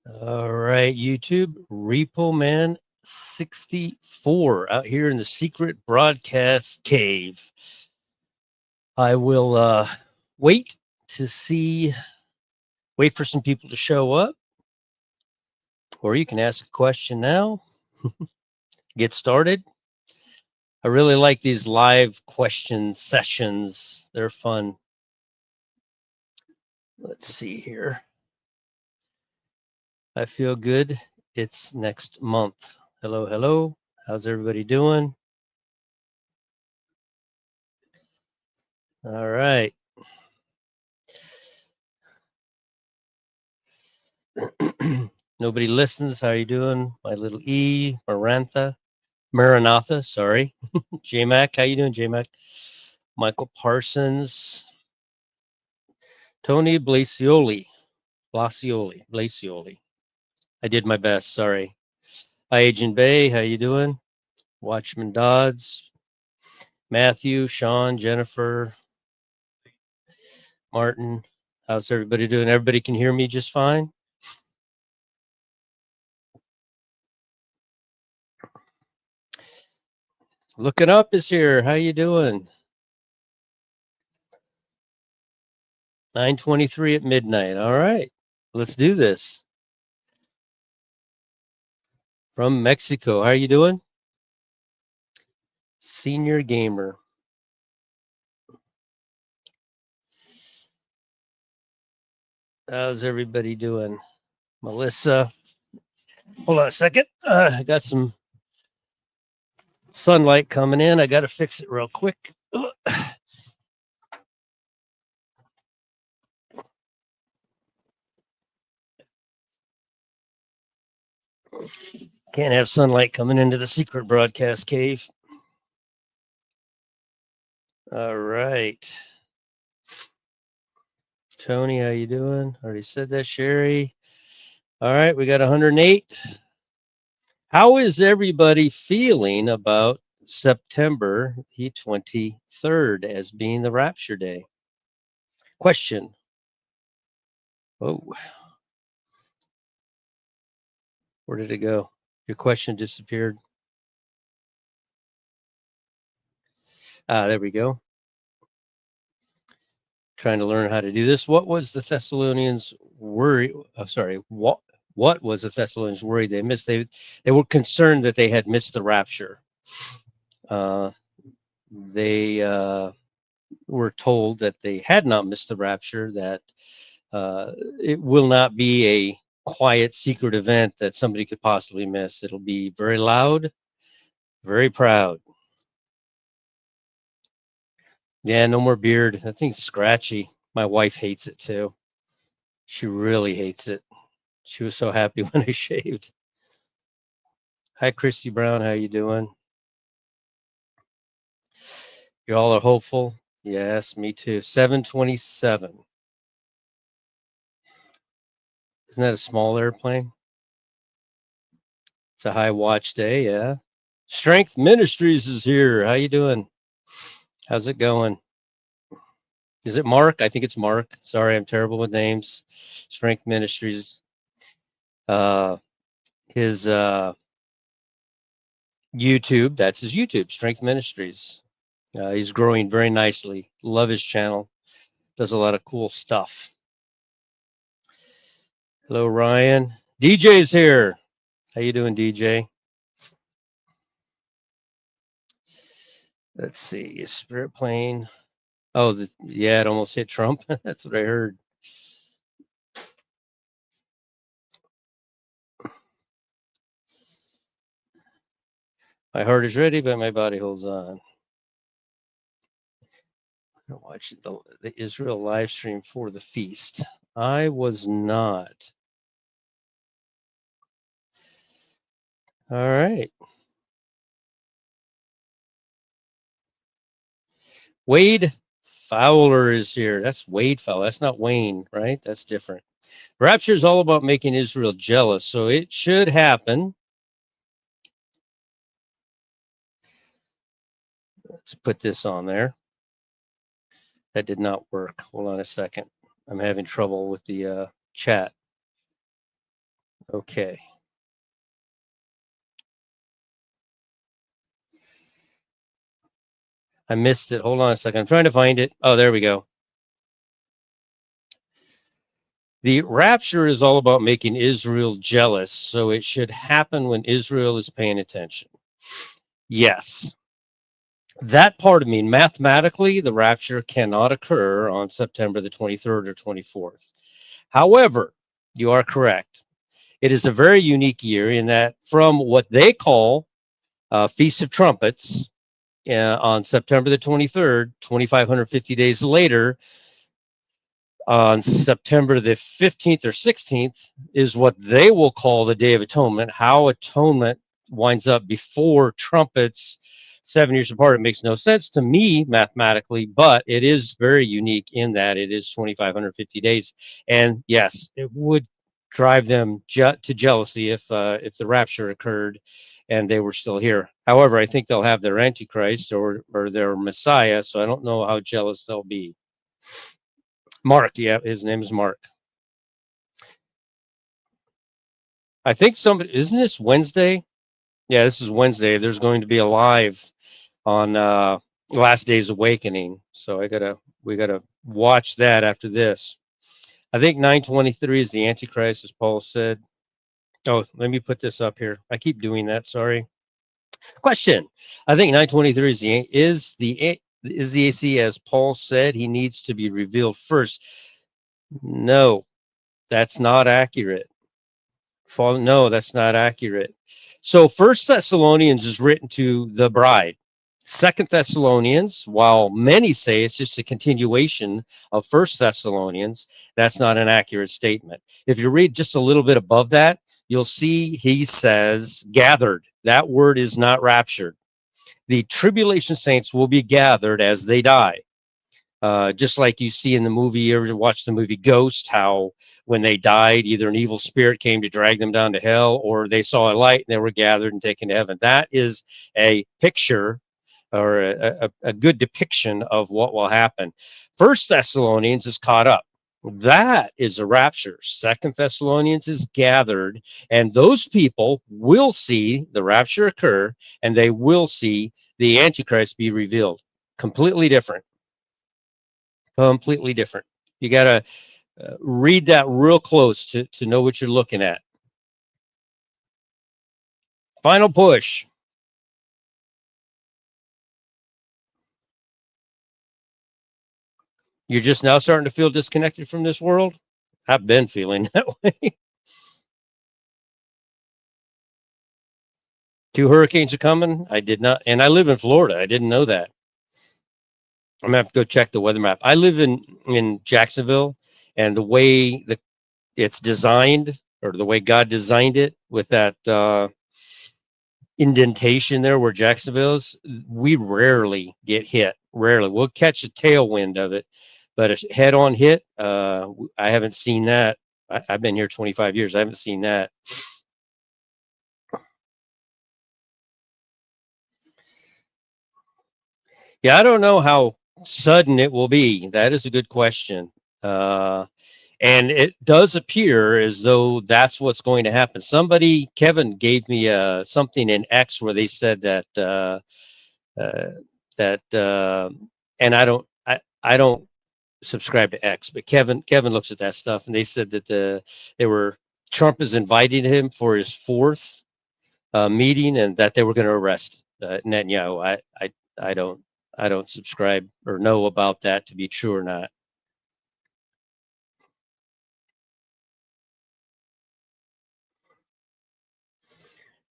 All right, YouTube, Repo Man 64 out here in the secret broadcast cave. I will wait to wait for some people to show up, or you can ask a question now. Get started. I really like these live question sessions. They're fun. Let's see here. I feel good. It's next month. Hello, hello. How's everybody doing? All right. Nobody listens. How you doing? My little E, Maranatha, sorry. J-Mac, how you doing, J-Mac? Michael Parsons. Tony Blasioli. I did my best, sorry. Hi, Agent Bay, how you doing? Watchman Dodds. Matthew, Sean, Jennifer, Martin. How's everybody doing? Everybody can hear me just fine? Looking Up is here. How you doing? 9:23 at midnight. All right, let's do this. From Mexico. How are you doing? Senior Gamer. How's everybody doing? Melissa. Hold on a second. I got some sunlight coming in. I got to fix it real quick. Can't have sunlight coming into the secret broadcast cave. All right. Tony, how you doing? Already said that. Sherry. All right, we got 108. How is everybody feeling about September the 23rd as being the Rapture Day? Question. Oh, where did it go? Your question disappeared. Ah, there we go. Trying to learn how to do this. What was the Thessalonians worry? Oh, sorry. What was the Thessalonians worried they missed? They were concerned that they had missed the rapture. They were told that they had not missed the rapture, that it will not be a quiet secret event that somebody could possibly miss. It'll be very loud, very proud. Yeah, no more beard. That thing's scratchy. My wife hates it too. She really hates it. She was so happy when I shaved. Hi, Christy Brown. How you doing? You all are hopeful? Yes, me too. 727. Isn't that a small airplane? It's a high watch day, yeah. Strength Ministries is here. How you doing? How's it going? Is it Mark? I think it's Mark. Sorry, I'm terrible with names. Strength Ministries. His YouTube, that's his YouTube, Strength Ministries. He's growing very nicely. Love his channel. Does a lot of cool stuff. Hello, Ryan. DJ's here. How you doing, DJ? Let's see. Spirit plane. Oh, yeah, it almost hit Trump. That's what I heard. My heart is ready, but my body holds on. I watched the Israel live stream for the feast. I was not. All right. Wade Fowler is here. That's Wade Fowler. That's not Wayne, right? That's different. Rapture is all about making Israel jealous, so it should happen. Let's put this on there. That did not work. Hold on a second. I'm having trouble with the chat. Okay. I missed it. Hold on a second. I'm trying to find it. Oh, there we go. The rapture is all about making Israel jealous, so it should happen when Israel is paying attention. Yes. That part of me, mathematically, the rapture cannot occur on September the 23rd or 24th. However, you are correct. It is a very unique year in that from what they call Feast of Trumpets on September the 23rd, 2,550 days later, on September the 15th or 16th is what they will call the Day of Atonement. How atonement winds up before trumpets 7 years apart, it makes no sense to me mathematically, but it is very unique in that it is 2,550 days. And yes, it would drive them to jealousy if the rapture occurred and they were still here. However, I think they'll have their antichrist or their Messiah, so I don't know how jealous they'll be. Mark, yeah, his name is Mark. I think somebody, isn't this Wednesday? Yeah, this is Wednesday. There's going to be a live on Last Days Awakening. So we gotta watch that after this. I think 923 is the Antichrist, as Paul said. Oh, let me put this up here. I keep doing that. Sorry. Question. I think 923 is the AC, as Paul said, he needs to be revealed first. No, that's not accurate. No, that's not accurate. So First Thessalonians is written to the bride. Second Thessalonians, while many say it's just a continuation of First Thessalonians, that's not an accurate statement. If you read just a little bit above that, you'll see he says gathered. That word is not raptured. The tribulation saints will be gathered as they die. Just like you see in the movie, you ever watch the movie Ghost, how when they died, either an evil spirit came to drag them down to hell or they saw a light and they were gathered and taken to heaven. That is a picture or a good depiction of what will happen. First Thessalonians is caught up. That is a rapture. Second Thessalonians is gathered, and those people will see the rapture occur and they will see the Antichrist be revealed. Completely different. Completely different. You got to read that real close to know what you're looking at. Final push. You're just now starting to feel disconnected from this world? I've been feeling that way. Two hurricanes are coming. I did not, and I live in Florida. I didn't know that. I'm gonna have to go check the weather map. I live in Jacksonville, and the way it's designed, or the way God designed it, with that indentation there where Jacksonville is, we rarely get hit. Rarely, we'll catch a tailwind of it, but a head-on hit, I haven't seen that. I've been here 25 years. I haven't seen that. Yeah, I don't know how sudden it will be. That is a good question. And it does appear as though that's what's going to happen. Kevin gave me something in X where they said that uh, and I don't subscribe to X, but Kevin looks at that stuff, and they said that Trump is inviting him for his fourth meeting, and that they were going to arrest Netanyahu. I don't I don't subscribe or know about that to be true or not.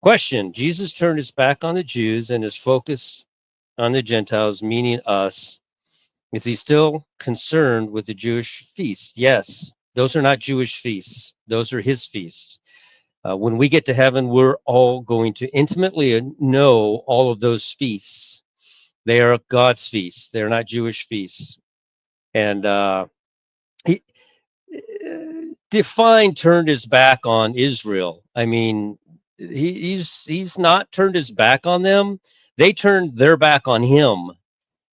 Question: Jesus turned his back on the Jews and his focus on the Gentiles, meaning us. Is he still concerned with the Jewish feasts? Yes, those are not Jewish feasts. Those are his feasts. When we get to heaven, we're all going to intimately know all of those feasts. They are God's feasts. They're not Jewish feasts. And he Define turned his back on Israel. I mean, he's not turned his back on them. They turned their back on him.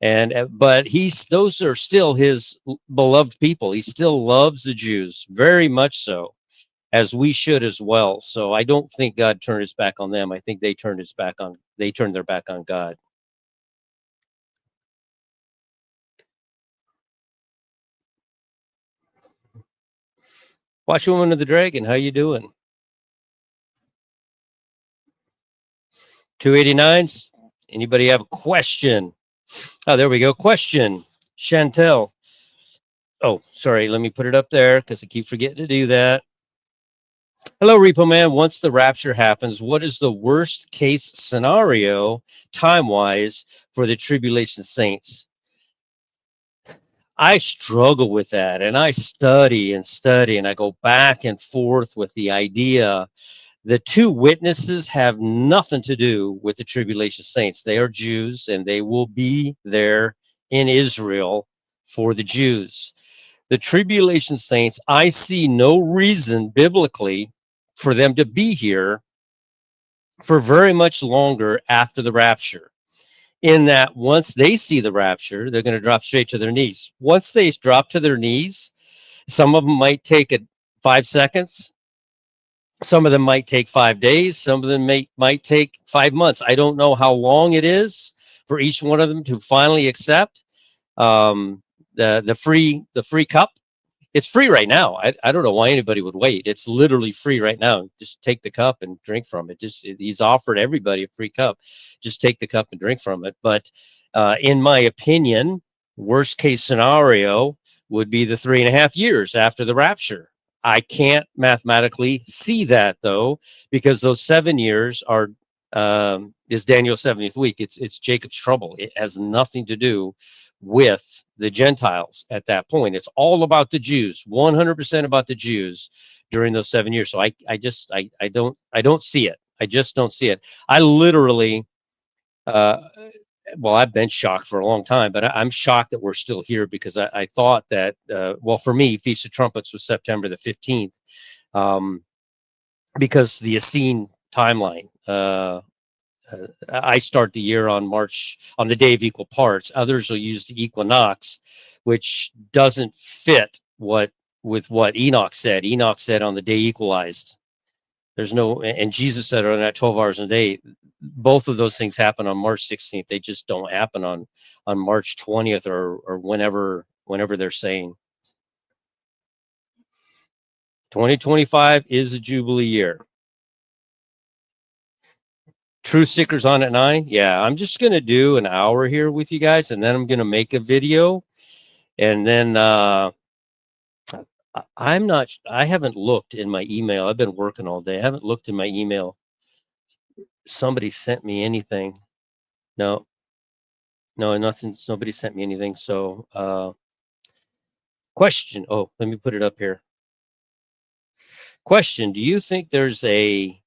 And but those are still his beloved people. He still loves the Jews very much so. as we should as well. So I don't think God turned his back on them. I think they turned their back on God. Watch Woman of the Dragon, how you doing? 289s. Anybody have a question? Oh, there we go. Question. Chantel. Oh, sorry. Let me put it up there because I keep forgetting to do that. Hello, Repo Man. Once the rapture happens, what is the worst case scenario time wise for the tribulation saints? I struggle with that, and I study and study, and I go back and forth with the idea. The two witnesses have nothing to do with the tribulation saints. They are Jews, and they will be there in Israel for the Jews. The tribulation saints, I see no reason biblically for them to be here for very much longer after the rapture. In that, once they see the rapture, they're going to drop straight to their knees. Once they drop to their knees, some of them might take it 5 seconds. Some of them might take 5 days. Some of them might take 5 months. I don't know how long it is for each one of them to finally accept the free cup. It's free right now. I don't know why anybody would wait. It's literally free right now. Just take the cup and drink from it. He's offered everybody a free cup. Just take the cup and drink from it. But in my opinion, worst case scenario would be the 3.5 years after the rapture. I can't mathematically see that though, because those 7 years are is Daniel's 70th week. It's Jacob's trouble. It has nothing to do with the Gentiles at that point. It's all about the Jews, 100% about the Jews during those 7 years. So I don't see it. I just don't see it. I literally, uh, well, I've been shocked for a long time, but I'm shocked that we're still here because I thought that, well, for me, Feast of Trumpets was September the 15th, um, because the Essene timeline. I start the year on the day of equal parts. Others will use the equinox, which doesn't fit with what Enoch said. Enoch said on the day equalized. There's no, and Jesus said on that 12 hours a day. Both of those things happen on March 16th. They just don't happen on March 20th or whenever they're saying. 2025 is a Jubilee year. Truth Seekers on at 9. Yeah, I'm just gonna do an hour here with you guys, and then I'm gonna make a video, and then I haven't looked in my email. I've been working all day. I haven't looked in my email. Somebody sent me anything. No, no, nothing. Nobody sent me anything. So, question. Oh, let me put it up here. Question: do you think there's a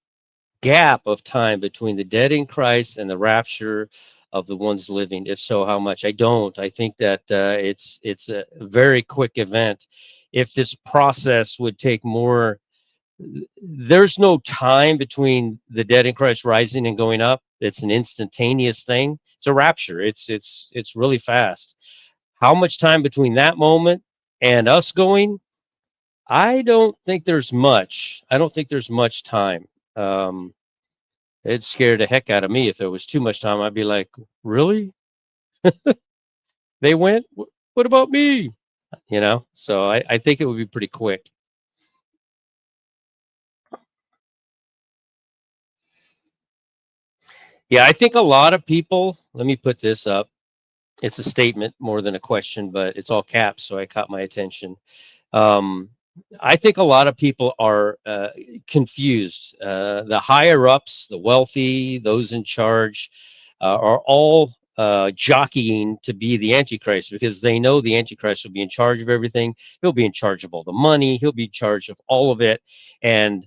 gap of time between the dead in Christ and the rapture of the ones living? If so, how much? I don't. I think that it's a very quick event. If this process would take more, there's no time between the dead in Christ rising and going up. It's an instantaneous thing. It's a rapture. It's really fast. How much time between that moment and us going? I don't think there's much. I don't think there's much time. Um, it scared the heck out of me. If there was too much time, I'd be like, really? They went? What about me? So I think it would be pretty quick. Yeah, I think a lot of people, let me put this up. It's a statement more than a question, but it's all caps, so I caught my attention. Um, I think a lot of people are confused. The higher ups, the wealthy, those in charge, are all jockeying to be the Antichrist because they know the Antichrist will be in charge of everything. He'll be in charge of all the money. He'll be in charge of all of it. And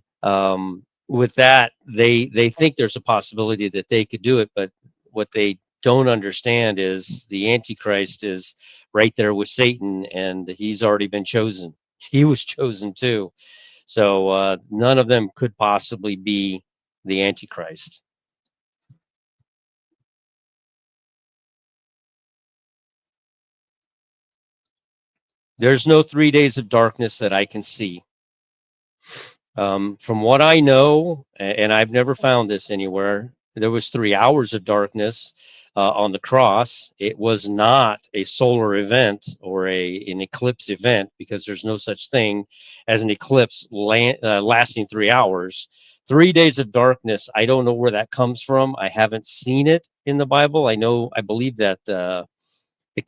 with that, they think there's a possibility that they could do it. But what they don't understand is the Antichrist is right there with Satan, and he's already been chosen. He was chosen too. So none of them could possibly be the Antichrist. There's no 3 days of darkness that I can see. From what I know, and I've never found this anywhere, there was 3 hours of darkness on the cross. It was not a solar event or an eclipse event, because there's no such thing as an eclipse lasting 3 hours. 3 days of darkness. I don't know where that comes from. I haven't seen it in the Bible. I believe that the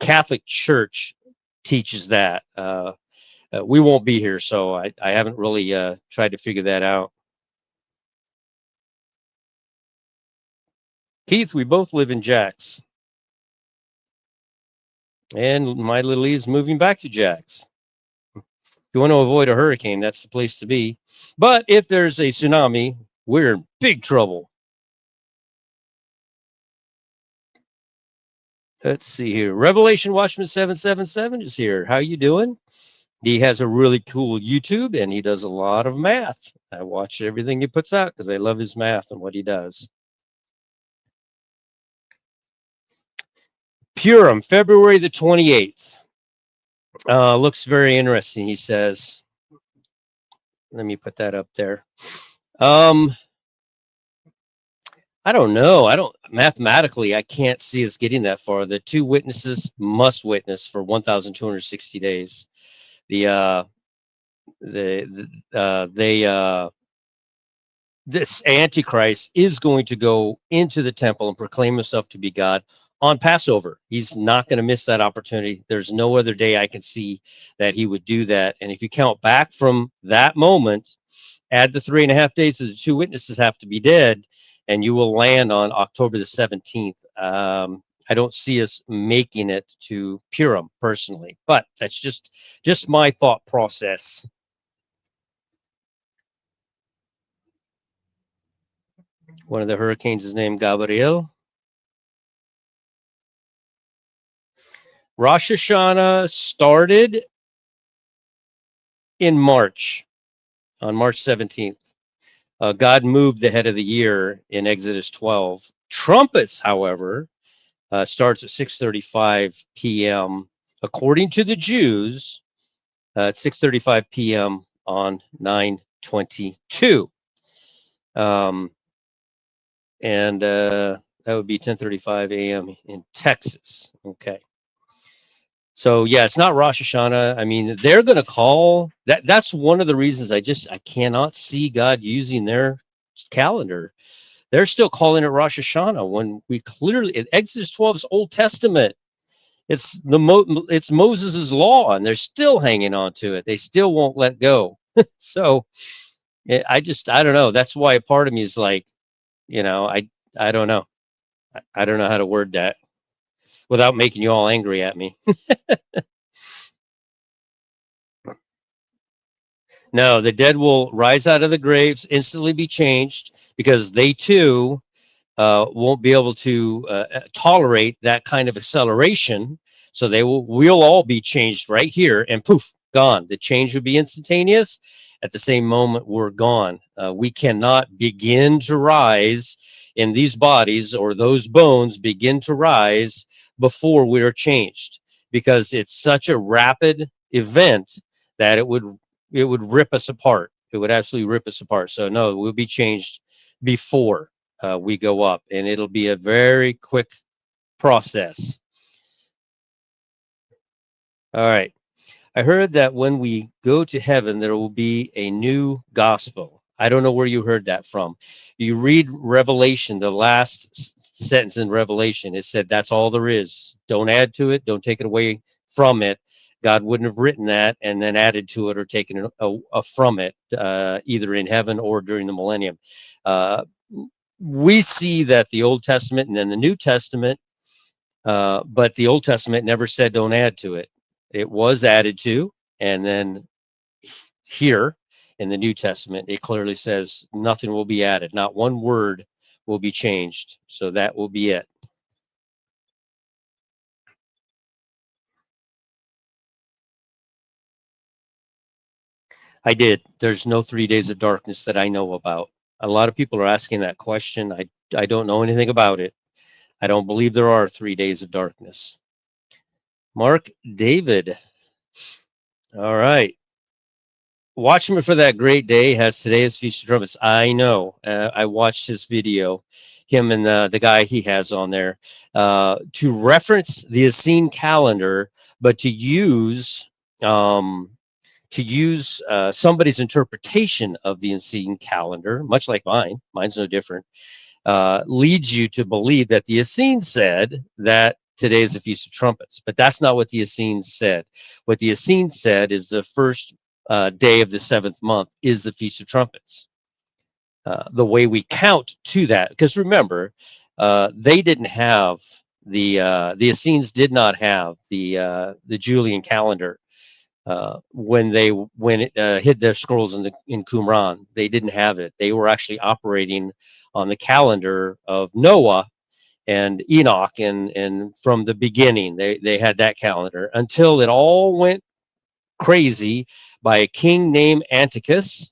Catholic Church teaches that. We won't be here, so I haven't really tried to figure that out. Keith, we both live in Jax, and my little E's moving back to Jax. If you want to avoid a hurricane, that's the place to be. But if there's a tsunami, we're in big trouble. Let's see here. Revelation Watchman 777 is here. How you doing? He has a really cool YouTube, and he does a lot of math. I watch everything he puts out because I love his math and what he does. Purim, February the 28th. Looks very interesting, he says. Let me put that up there. I don't know. Mathematically, I can't see us getting that far. The two witnesses must witness for 1,260 days. This antichrist is going to go into the temple and proclaim himself to be God on Passover. He's not going to miss that opportunity. There's no other day I can see that he would do that. And if you count back from that moment, add the 3.5 days that the two witnesses have to be dead, and you will land on October the 17th. I don't see us making it to Purim personally, but that's just my thought process. One of the hurricanes is named Gabriel. Rosh Hashanah started in March, on March 17th. God moved the head of the year in Exodus 12. Trumpets, however, starts at 6:35 p.m. According to the Jews, at 6:35 p.m. on 9/22. And that would be 10:35 a.m. in Texas. Okay. So yeah, it's not Rosh Hashanah. I mean, they're going to call that. That's one of the reasons I cannot see God using their calendar. They're still calling it Rosh Hashanah when we clearly, Exodus 12 is Old Testament. It's it's Moses's law, and they're still hanging on to it. They still won't let go. So I don't know. That's why a part of me is like, I don't know. I don't know how to word that without making you all angry at me. No, the dead will rise out of the graves, instantly be changed, because they too won't be able to tolerate that kind of acceleration. So we'll all be changed right here, and poof, gone. The change would be instantaneous. At the same moment, we're gone. We cannot begin to rise in these bodies, or those bones begin to rise before we are changed, because it's such a rapid event that it would rip us apart. It would absolutely rip us apart. So no, we'll be changed before we go up, and it'll be a very quick process. All right. I heard that when we go to heaven, there will be a new gospel. I don't know where you heard that from. You read Revelation, the last sentence in Revelation, it said that's all there is. Don't add to it. Don't take it away from it. God wouldn't have written that and then added to it or taken it from it, either in heaven or during the millennium. We see that the Old Testament and then the New Testament, but the Old Testament never said don't add to it. It was added to, and then here in the New Testament, it clearly says nothing will be added. Not one word will be changed. So that will be it. I did. There's no 3 days of darkness that I know about. A lot of people are asking that question. I don't know anything about it. I don't believe there are 3 days of darkness. Mark David. All right. Watching for that great day has today as Feast of Trumpets. I know. I watched his video, him and the guy he has on there, to reference the Essene calendar, but um, to use somebody's interpretation of the Essene calendar, much like mine. Mine's no different. Leads you to believe that the Essenes said that today is the Feast of Trumpets, but that's not what the Essenes said. What the Essenes said is the first day of the seventh month is the Feast of Trumpets. The way we count to that, because remember, they didn't have the Essenes did not have the Julian calendar when it hid their scrolls in Qumran. They didn't have it. They were actually operating on the calendar of Noah and Enoch, and from the beginning they had that calendar until it all went crazy by a king named Antiochus,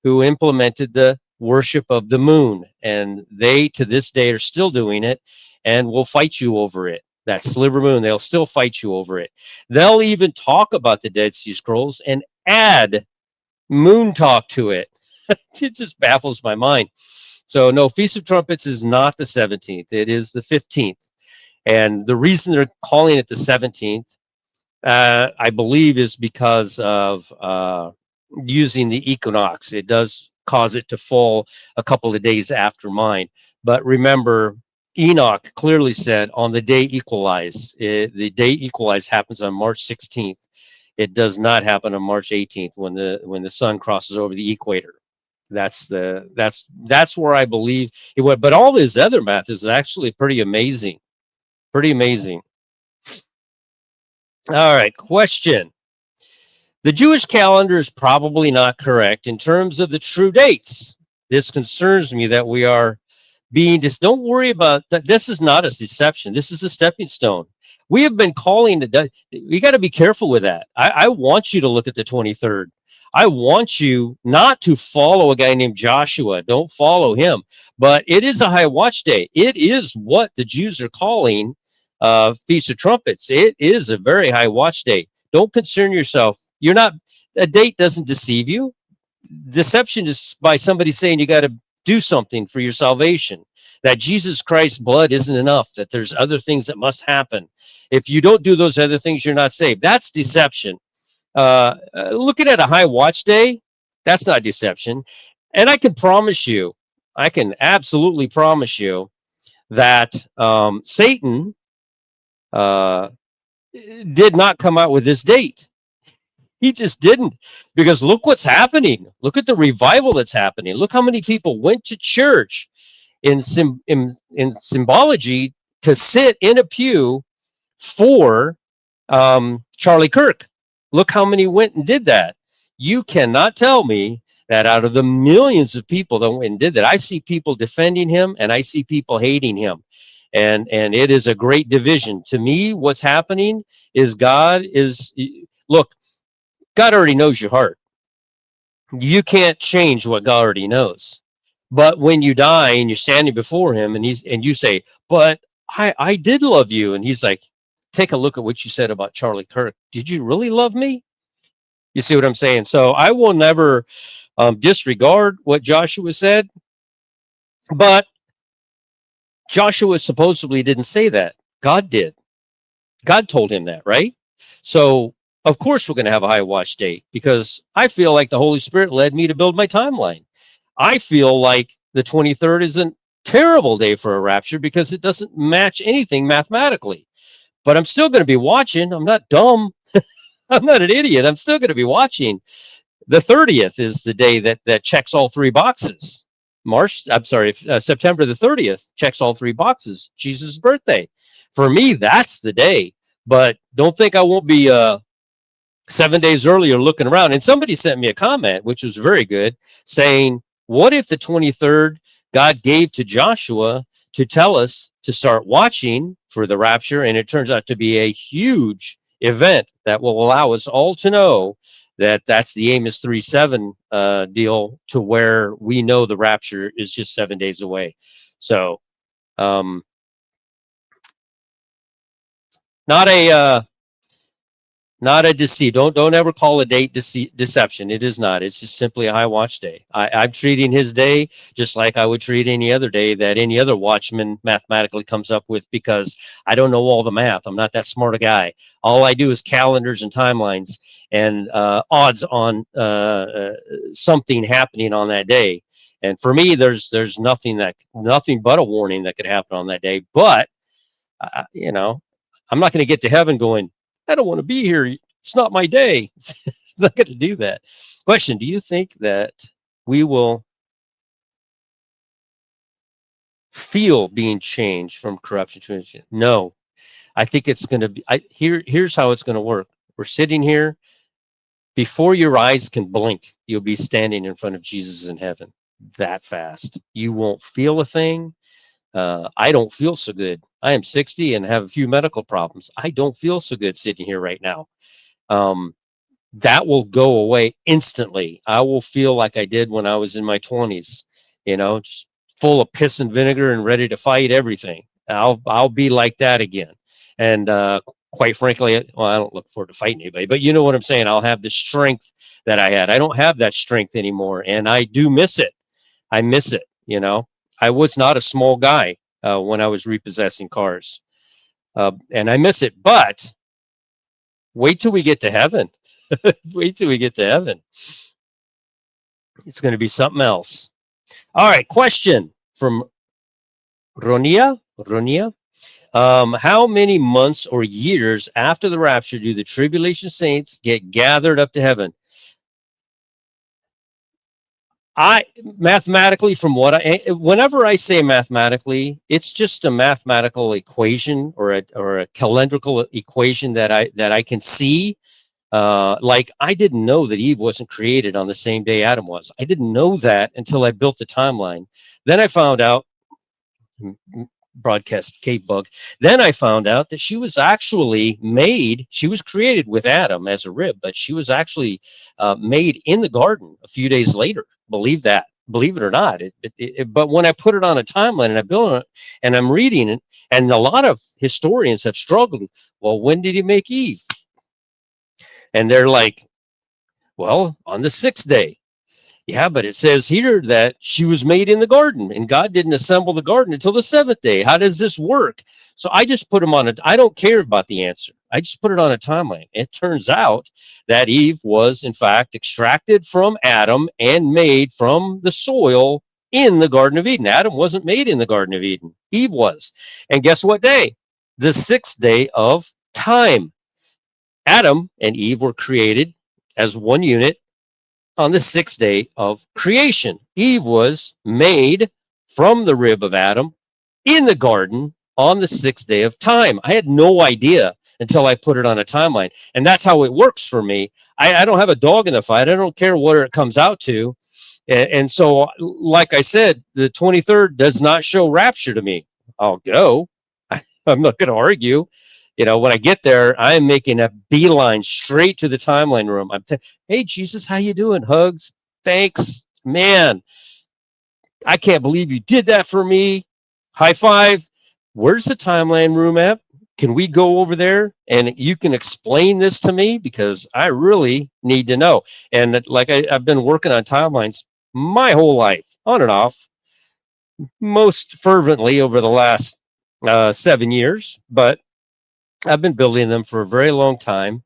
who implemented the worship of the moon. And they, to this day, are still doing it and will fight you over it. That sliver moon, they'll still fight you over it. They'll even talk about the Dead Sea Scrolls and add moon talk to it. It just baffles my mind. So, no, Feast of Trumpets is not the 17th, it is the 15th. And the reason they're calling it the 17th, I believe, is because of using the equinox. It does cause it to fall a couple of days after mine. But remember, Enoch clearly said on the day equalize. The day equalize happens on March 16th. It does not happen on March 18th when the sun crosses over the equator. That's where I believe it went. But all this other math is actually pretty amazing. Pretty amazing. All right, question. The Jewish calendar is probably not correct in terms of the true dates. This concerns me that we are being just, don't worry about that. This is not a deception. This is a stepping stone. We have been calling it. You got to be careful with that. I want you to look at the 23rd. I want you not to follow a guy named Joshua. Don't follow him. But it is a high watch day. It is what the Jews are calling Feast of Trumpets. It is a very high watch day. Don't concern yourself. You're not. A date doesn't deceive you. Deception is by somebody saying you got to do something for your salvation, that Jesus Christ's blood isn't enough, that there's other things that must happen. If you don't do those other things, you're not saved. That's deception. Looking at a high watch day, that's not deception. And I can promise you, I can absolutely promise you that Satan uh, did not come out with this date. He just didn't, because look what's happening. Look at the revival that's happening. Look how many people went to church in symbology to sit in a pew for Charlie Kirk. Look how many went and did that. You cannot tell me that out of the millions of people that went and did that, I see people defending him and I see people hating him. And it is a great division. To me, what's happening is look, God already knows your heart. You can't change what God already knows. But when you die and you're standing before him and you say, but I did love you. And he's like, take a look at what you said about Charlie Kirk. Did you really love me? You see what I'm saying? So I will never disregard what Joshua said, but Joshua supposedly didn't say that. God did. God told him that, right? So of course we're going to have a high watch date, because I feel like the Holy Spirit led me to build my timeline. I feel like the 23rd is a terrible day for a rapture because it doesn't match anything mathematically. But I'm still going to be watching. I'm not dumb. I'm not an idiot. I'm still going to be watching. The 30th is the day that checks all three boxes. September the 30th checks all three boxes. Jesus' birthday. For me, that's the day. But don't think I won't be 7 days earlier looking around. And somebody sent me a comment, which was very good, saying, what if the 23rd God gave to Joshua to tell us to start watching for the rapture, and it turns out to be a huge event that will allow us all to know that that's the Amos 3:7 deal, to where we know the rapture is just 7 days away. So not a Not a deceit. Don't ever call a date deception. It is not. It's just simply a high watch day. I'm treating his day just like I would treat any other day that any other watchman mathematically comes up with, because I don't know all the math. I'm not that smart a guy. All I do is calendars and timelines and odds on something happening on that day. And for me, there's nothing but a warning that could happen on that day. But you know, I'm not going to get to heaven going, I don't want to be here. It's not my day. It's not going to do that. Question: do you think that we will feel being changed from corruption to injustice? No, I think it's going to be. Here's how it's going to work. We're sitting here. Before your eyes can blink, you'll be standing in front of Jesus in heaven. That fast. You won't feel a thing. I don't feel so good. I am 60 and have a few medical problems. I don't feel so good sitting here right now. That will go away instantly. I will feel like I did when I was in my 20s, just full of piss and vinegar and ready to fight everything. I'll be like that again. And quite frankly, well, I don't look forward to fighting anybody, but you know what I'm saying? I'll have the strength that I had. I don't have that strength anymore, and I do miss it. I miss it, I was not a small guy when I was repossessing cars, and I miss it. But wait till we get to heaven. Wait till we get to heaven. It's going to be something else. All right, question from Ronia. How many months or years after the rapture do the tribulation saints get gathered up to heaven? Mathematically, whenever I say mathematically, it's just a mathematical equation or a calendrical equation that I can see. Like, I didn't know that Eve wasn't created on the same day Adam was. I didn't know that until I built the timeline. Then I found out, broadcast cave bug. Then I found out that she was actually made. She was created with Adam as a rib, but she was actually made in the garden a few days later. Believe it or not. But when I put it on a timeline and I built it and I'm reading it, and a lot of historians have struggled. Well, when did he make Eve? And they're like, well, on the 6th day. Yeah, but it says here that she was made in the garden, and God didn't assemble the garden until the 7th day. How does this work? So I just put them on it. I don't care about the answer. I just put it on a timeline. It turns out that Eve was, in fact, extracted from Adam and made from the soil in the Garden of Eden. Adam wasn't made in the Garden of Eden. Eve was. And guess what day? The 6th day of time. Adam and Eve were created as one unit on the 6th day of creation. Eve was made from the rib of Adam in the garden on the 6th day of time. I had no idea until I put it on a timeline. And that's how it works for me. I don't have a dog in the fight. I don't care what it comes out to. And so, like I said, the 23rd does not show rapture to me. I'll go. I'm not going to argue. When I get there, I'm making a beeline straight to the timeline room. Hey, Jesus, how you doing? Hugs. Thanks. Man, I can't believe you did that for me. High five. Where's the timeline room at? Can we go over there and you can explain this to me? Because I really need to know. And like I've been working on timelines my whole life, on and off, most fervently over the last 7 years. But I've been building them for a very long time.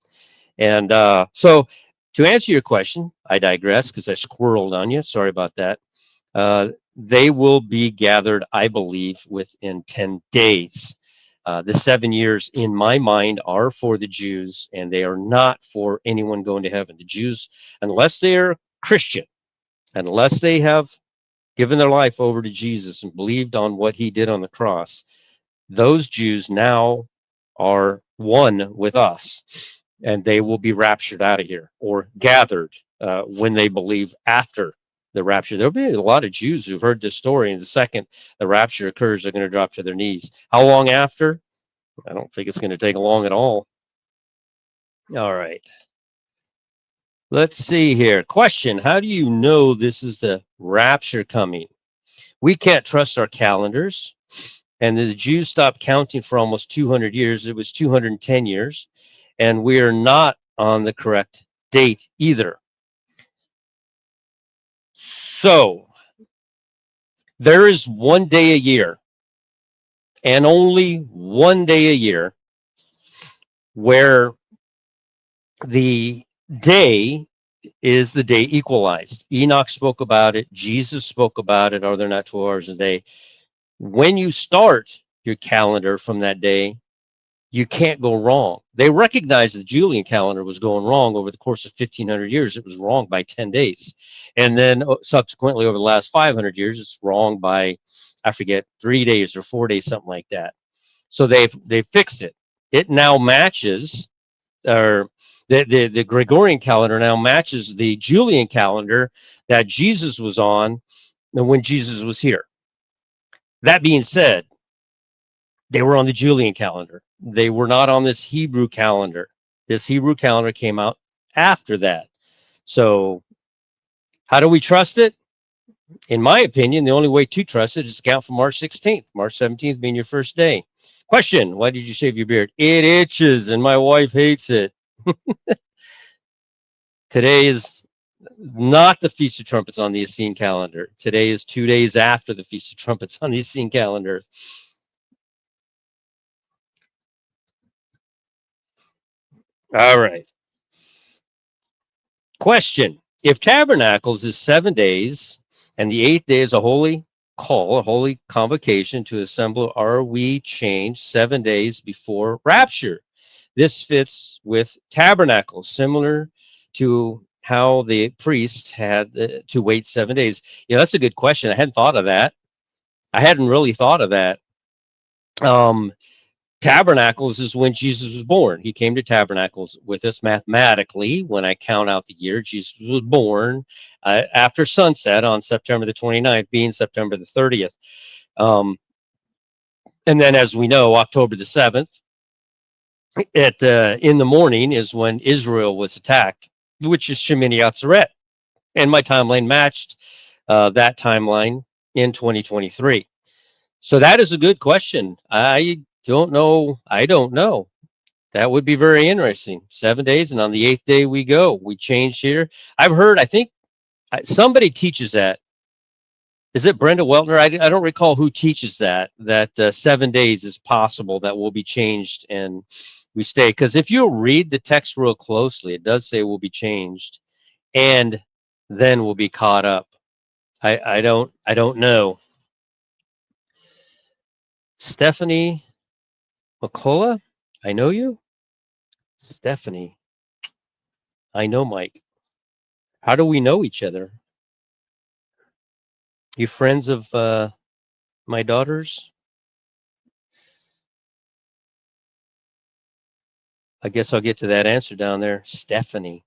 And so to answer your question, I digress because I squirreled on you. Sorry about that. They will be gathered, I believe, within 10 days. The 7 years, in my mind, are for the Jews, and they are not for anyone going to heaven. The Jews, unless they are Christian, unless they have given their life over to Jesus and believed on what he did on the cross, those Jews now are one with us, and they will be raptured out of here or gathered when they believe after the rapture. There'll be a lot of Jews who've heard this story, and the second the rapture occurs, they're going to drop to their knees. How long after? I don't think it's going to take long at all. All right. Let's see here. Question: how do you know this is the rapture coming? We can't trust our calendars. And the Jews stopped counting for almost 200 years. It was 210 years. And we are not on the correct date either. So there is one day a year, and only one day a year, where the day is the day equalized. Enoch spoke about it. Jesus spoke about it. Are there not 12 hours a day? When you start your calendar from that day, you can't go wrong. They recognized the Julian calendar was going wrong over the course of 1,500 years. It was wrong by 10 days. And then subsequently over the last 500 years, it's wrong by, I forget, 3 days or 4 days, something like that. So they've fixed it. It now matches, or the Gregorian calendar now matches the Julian calendar that Jesus was on when Jesus was here. That being said, they were on the Julian calendar. They were not on this Hebrew calendar. This Hebrew calendar came out after that. So how do we trust it? In my opinion, the only way to trust it is to count from March 16th, March 17th being your first day. Question: why did you shave your beard? It itches and my wife hates it. Today is not the Feast of Trumpets on the Essene calendar. Today is 2 days after the Feast of Trumpets on the Essene calendar. All right. Question: if Tabernacles is 7 days and the 8th day is a holy call, a holy convocation to assemble, are we changed 7 days before Rapture? This fits with Tabernacles, similar to how the priests had to wait 7 days. That's a good question. I hadn't thought of that. I hadn't really thought of that. Tabernacles is when Jesus was born. He came to Tabernacles with us mathematically. When I count out the year, Jesus was born after sunset on September the 29th, being September the 30th. And then, as we know, October the 7th, in the morning is when Israel was attacked, which is Shemini Atzeret. And my timeline matched that timeline in 2023. So that is a good question. I don't know. That would be very interesting. 7 days, and on the 8th day we go. We change here. I've heard, I think somebody teaches that. Is it Brenda Weltner? I don't recall who teaches that 7 days is possible that will be changed and we stay. Because if you read the text real closely, it does say we'll be changed and then we'll be caught up. I don't know. Stephanie McCullough, I know you. Stephanie, I know Mike. How do we know each other? You friends of my daughters? I guess I'll get to that answer down there. Stephanie.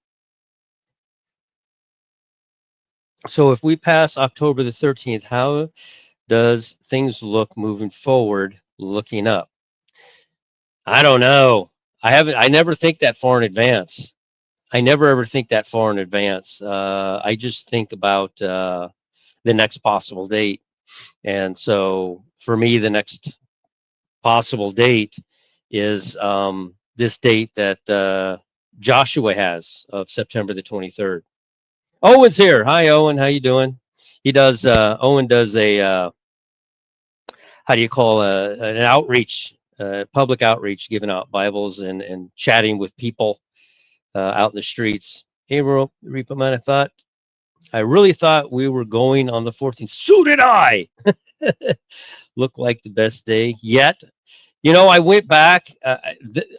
So if we pass October the 13th, how does things look moving forward, looking up? I don't know. I never think that far in advance. I never ever think that far in advance. I just think about the next possible date. And so for me, the next possible date is this date that Joshua has of September the 23rd. Owen's here. Hi, Owen. How you doing? He does. Owen does a how do you call an outreach, public outreach, giving out Bibles and chatting with people out in the streets. Hey, Reaper Man, I really thought we were going on the 14th. So did I. Look like the best day yet. I went back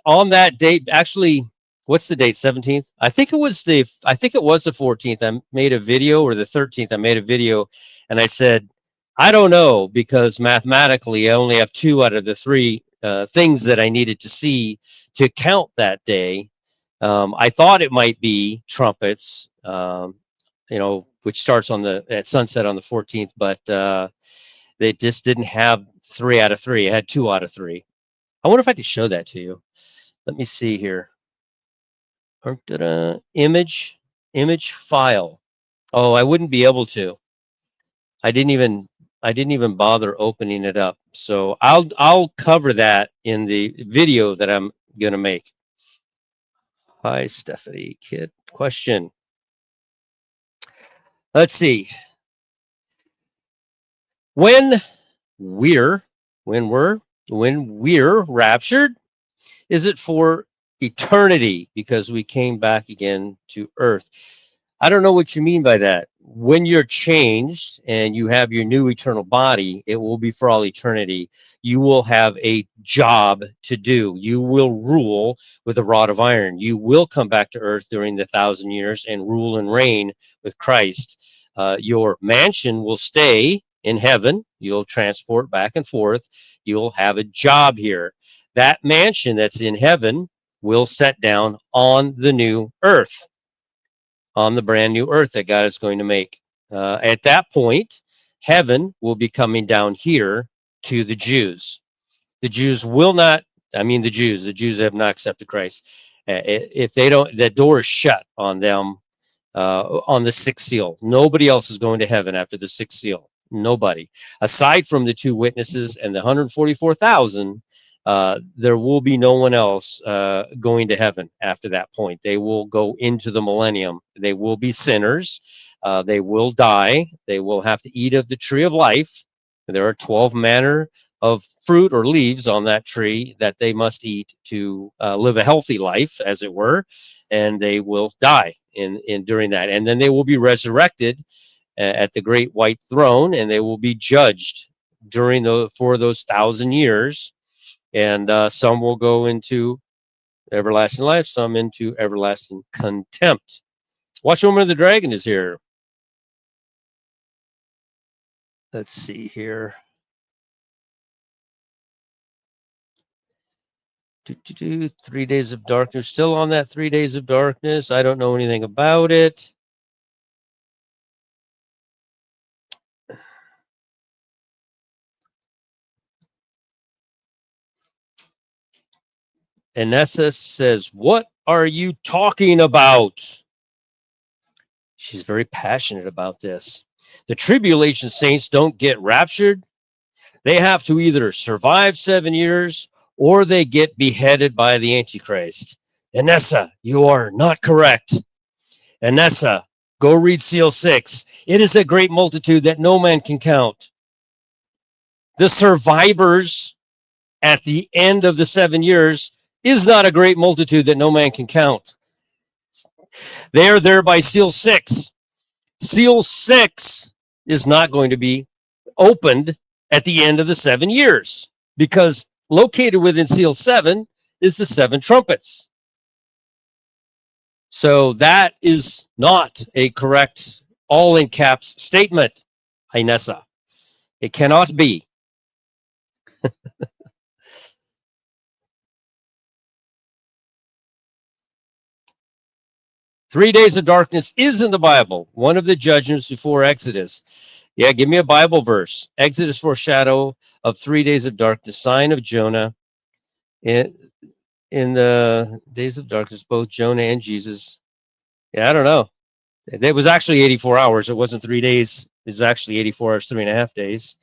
on that date. Actually, what's the date? 17th. I think it was the 14th. I made a video, or the 13th. I made a video, and I said, I don't know, because mathematically, I only have 2 out of the 3 things that I needed to see to count that day. I thought it might be trumpets, which starts at sunset on the 14th, but they just didn't have 3 out of 3. It had 2 out of 3. I wonder if I could show that to you. Let me see here. Image file. Oh, I wouldn't be able to. I didn't even bother opening it up. So I'll cover that in the video that I'm gonna make. Hi, Stephanie. Kid, question. Let's see. When we're when we're when we're raptured, is it for eternity because we came back again to earth? I don't know what you mean by that. When you're changed and you have your new eternal body, it will be for all eternity. You will have a job to do. You will rule with a rod of iron. You will come back to earth during the 1,000 years and rule and reign with Christ. Your mansion will stay in heaven. You'll transport back and forth. You'll have a job here. That mansion that's in heaven will set down on the new earth, on the brand new earth that God is going to make. At that point, heaven will be coming down here to the Jews. The Jews will not, the Jews have not accepted Christ. If they don't, the door is shut on them on the sixth seal. Nobody else is going to heaven after the sixth seal. Nobody. Aside from the two witnesses and the 144,000, there will be no one else going to heaven after that point. They will go into the millennium. They will be sinners. They will die. They will have to eat of the tree of life. There are 12 manner of fruit or leaves on that tree that they must eat to live a healthy life, as it were, and they will die in during that, and then they will be resurrected at the great white throne, and they will be judged for those 1,000 years, and some will go into everlasting life, some into everlasting contempt. Watch Woman of the Dragon is here. Let's see here. 3 days of darkness. Still on that 3 days of darkness. I don't know anything about it. Anessa says, "What are you talking about?" She's very passionate about this. The tribulation saints don't get raptured. They have to either survive 7 years or they get beheaded by the antichrist. Anessa, you are not correct. Anessa, go read Seal 6. It is a great multitude that no man can count. The survivors at the end of the 7 years is not a great multitude that no man can count. They are there by Seal 6. Seal 6 is not going to be opened at the end of the 7 years because located within Seal 7 is the 7 trumpets. So that is not a correct all in caps statement, Inessa. It cannot be. 3 days of darkness is in the Bible, one of the judgments before Exodus. Yeah, give me a Bible verse. Exodus foreshadow of 3 days of darkness, sign of Jonah. In the days of darkness, both Jonah and Jesus. Yeah, I don't know. It was actually 84 hours. It wasn't 3 days. It was actually 84 hours, 3.5 days.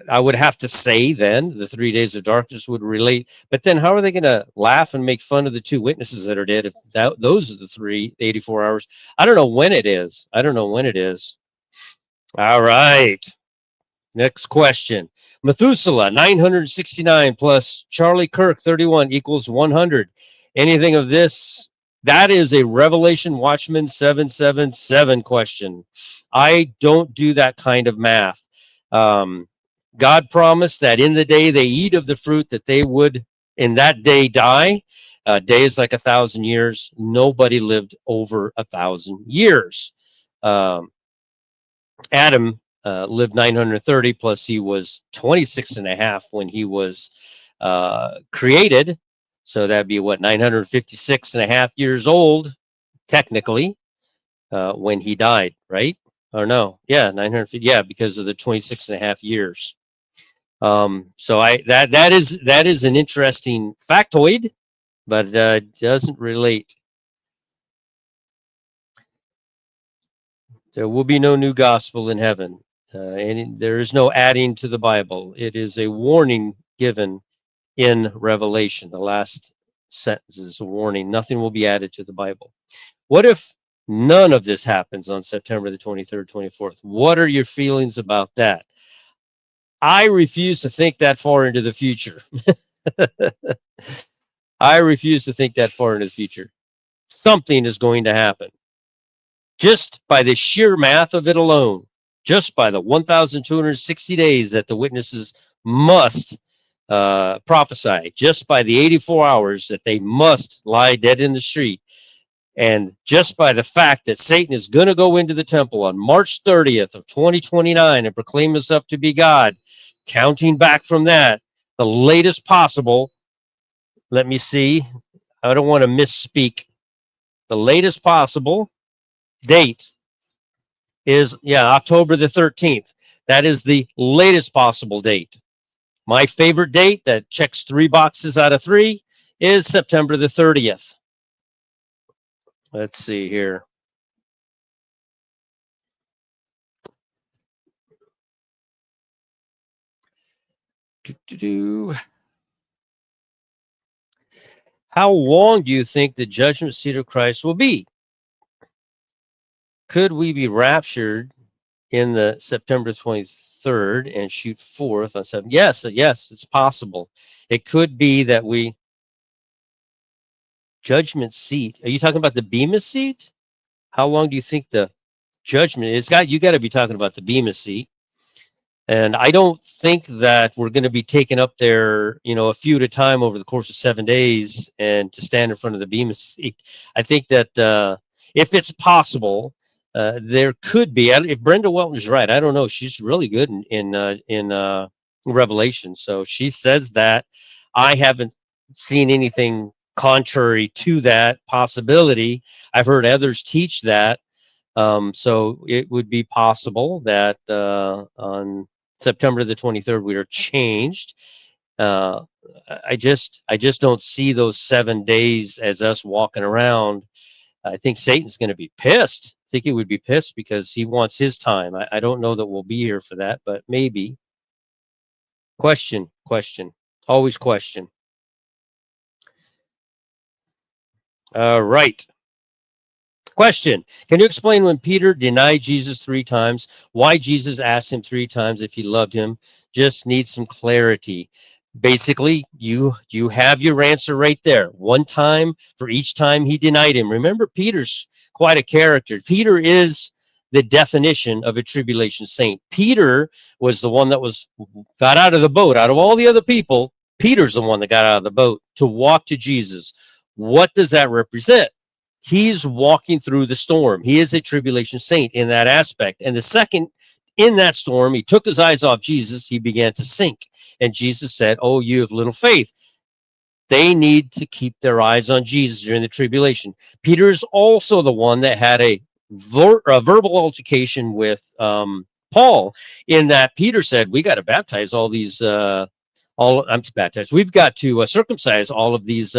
I would have to say then the 3 days of darkness would relate. But then how are they going to laugh and make fun of the two witnesses that are dead if those are the 84 hours? I don't know when it is. I don't know when it is. All right. Next question. Methuselah, 969 plus Charlie Kirk, 31 equals 100. Anything of this? That is a Revelation Watchman 777 question. I don't do that kind of math. God promised that in the day they eat of the fruit that they would in that day die. Day is like 1,000 years. Nobody lived over 1,000 years. Adam lived 930 plus he was 26 and a half when he was created. So that'd be what, 956 and a half years old, technically, when he died, right? Or no, yeah, 950, yeah, because of the 26 and a half years. So that is an interesting factoid, but doesn't relate. There will be no new gospel in heaven, and there is no adding to the Bible. It is a warning given in Revelation, the last sentences, a warning. Nothing will be added to the Bible. What if none of this happens on September the 23rd, 24th? What are your feelings about that? I refuse to think that far into the future. I refuse to think that far into the future. Something is going to happen. Just by the sheer math of it alone, just by the 1,260 days that the witnesses must prophesy, just by the 84 hours that they must lie dead in the street, and just by the fact that Satan is going to go into the temple on March 30th of 2029 and proclaim himself to be God, counting back from that, the latest possible, let me see, I don't want to misspeak. The latest possible date is, October the 13th. That is the latest possible date. My favorite date that checks 3 boxes out of 3 is September the 30th. Let's see here. How long do you think the judgment seat of Christ will be? Could we be raptured in the September 23rd and shoot forth on 7? Yes, it's possible. It could be that we judgment seat. Are you talking about the Bema seat? How long do you think the judgment is? You got to be talking about the Bema seat. And I don't think that we're going to be taken up there, a few at a time over the course of 7 days and to stand in front of the Bema seat. I think that if it's possible, there could be. If Brenda Welton is right, I don't know. She's really good in Revelation. So she says that. I haven't seen anything contrary to that possibility. I've heard others teach that. So it would be possible that on September the 23rd we are changed. I just don't see those 7 days as us walking around. I think Satan's going to be pissed. I think he would be pissed because he wants his time. I don't know that we'll be here for that, but maybe. Question. Always question. All right. Question. Can you explain when Peter denied Jesus 3 times, why Jesus asked him 3 times if he loved him? Just need some clarity. Basically, you have your answer right there. 1 time for each time he denied him. Remember, Peter's quite a character. Peter is the definition of a tribulation saint. Peter was the one that got out of the boat. Out of all the other people, Peter's the one that got out of the boat to walk to Jesus. What does that represent? He's walking through the storm. He is a tribulation saint in that aspect. And the second in that storm, he took his eyes off Jesus, he began to sink. And Jesus said, "Oh, you have little faith." They need to keep their eyes on Jesus during the tribulation. Peter is also the one that had a verbal altercation with Paul, in that Peter said, "We got to baptize all these I'm baptized. We've got to circumcise all of these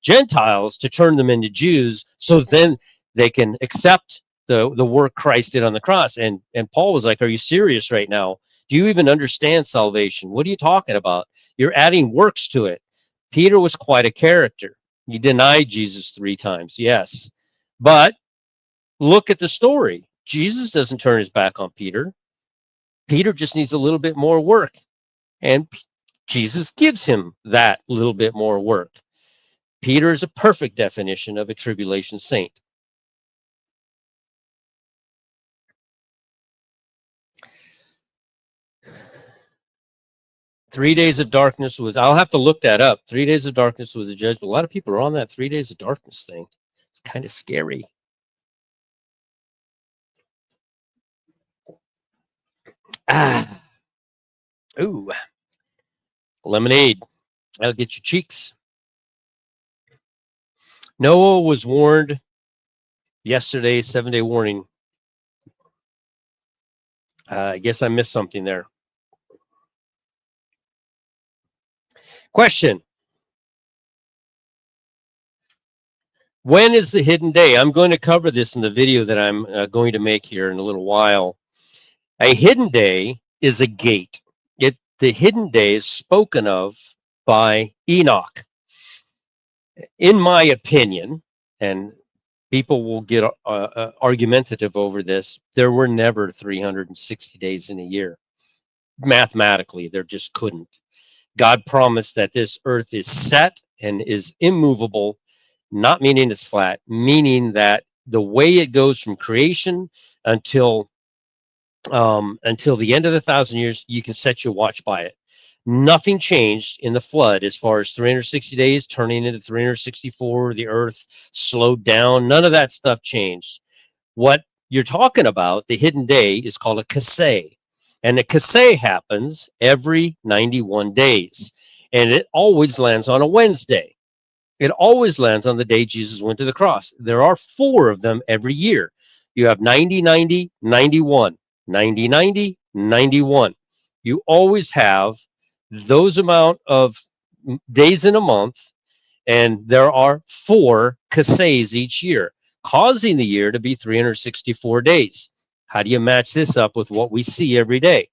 Gentiles to turn them into Jews, so then they can accept the work Christ did on the cross." And Paul was like, "Are you serious right now? Do you even understand salvation? What are you talking about? You're adding works to it." Peter was quite a character. He denied Jesus 3 times, yes. But look at the story. Jesus doesn't turn his back on Peter. Peter just needs a little bit more work. And Jesus gives him that little bit more work. Peter is a perfect definition of a tribulation saint. Three days of darkness was, I'll have to look that up. 3 days of darkness was a judgment. A lot of people are on that 3 days of darkness thing. It's kind of scary. Ooh. Lemonade. That'll get your cheeks. Noah was warned yesterday, 7-day warning. I guess I missed something there. Question. When is the hidden day? I'm going to cover this in the video that I'm going to make here in a little while. A hidden day is a gate. The hidden day is spoken of by Enoch. In my opinion, and people will get argumentative over this, there were never 360 days in a year. Mathematically, there just couldn't. God promised that this earth is set and is immovable, not meaning it's flat, meaning that the way it goes from creation until until the end of the 1,000 years, you can set your watch by it. Nothing changed in the flood as far as 360 days turning into 364, the earth slowed down. None of that stuff changed. What you're talking about, the hidden day, is called a cassay. And the cassay happens every 91 days. And it always lands on a Wednesday. It always lands on the day Jesus went to the cross. There are 4 of them every year. You have 90, 90, 91, 90, 90, 91. You always have those amount of days in a month, and there are 4 cassays each year, causing the year to be 364 days. How do you match this up with what we see every day?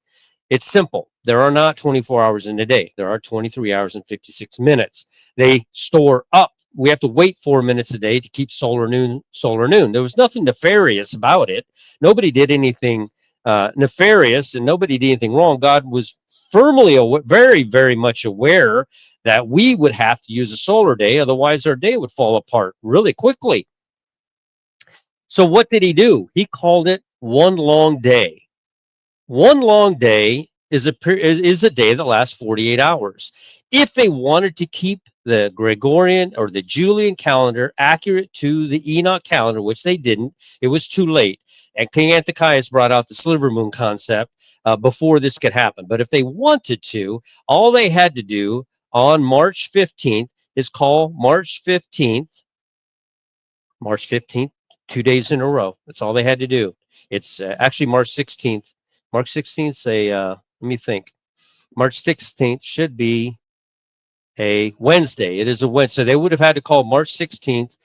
It's simple. There are not 24 hours in a day. There are 23 hours and 56 minutes. They store up. We have to wait 4 minutes a day to keep solar noon, solar noon. There was nothing nefarious about it. Nobody did anything nefarious, and nobody did anything wrong. God was firmly, very, very much aware that we would have to use a solar day. Otherwise, our day would fall apart really quickly. So what did he do? He called it one long day. One long day is a day that lasts 48 hours. If they wanted to keep the Gregorian or the Julian calendar accurate to the Enoch calendar, which they didn't, it was too late. And King Antiochus brought out the sliver moon concept before this could happen. But if they wanted to, all they had to do on March 15th is call March 15th, 2 days in a row. That's all they had to do. It's actually March 16th. March 16th, let me think. March 16th should be a Wednesday. It is a Wednesday. They would have had to call March 16th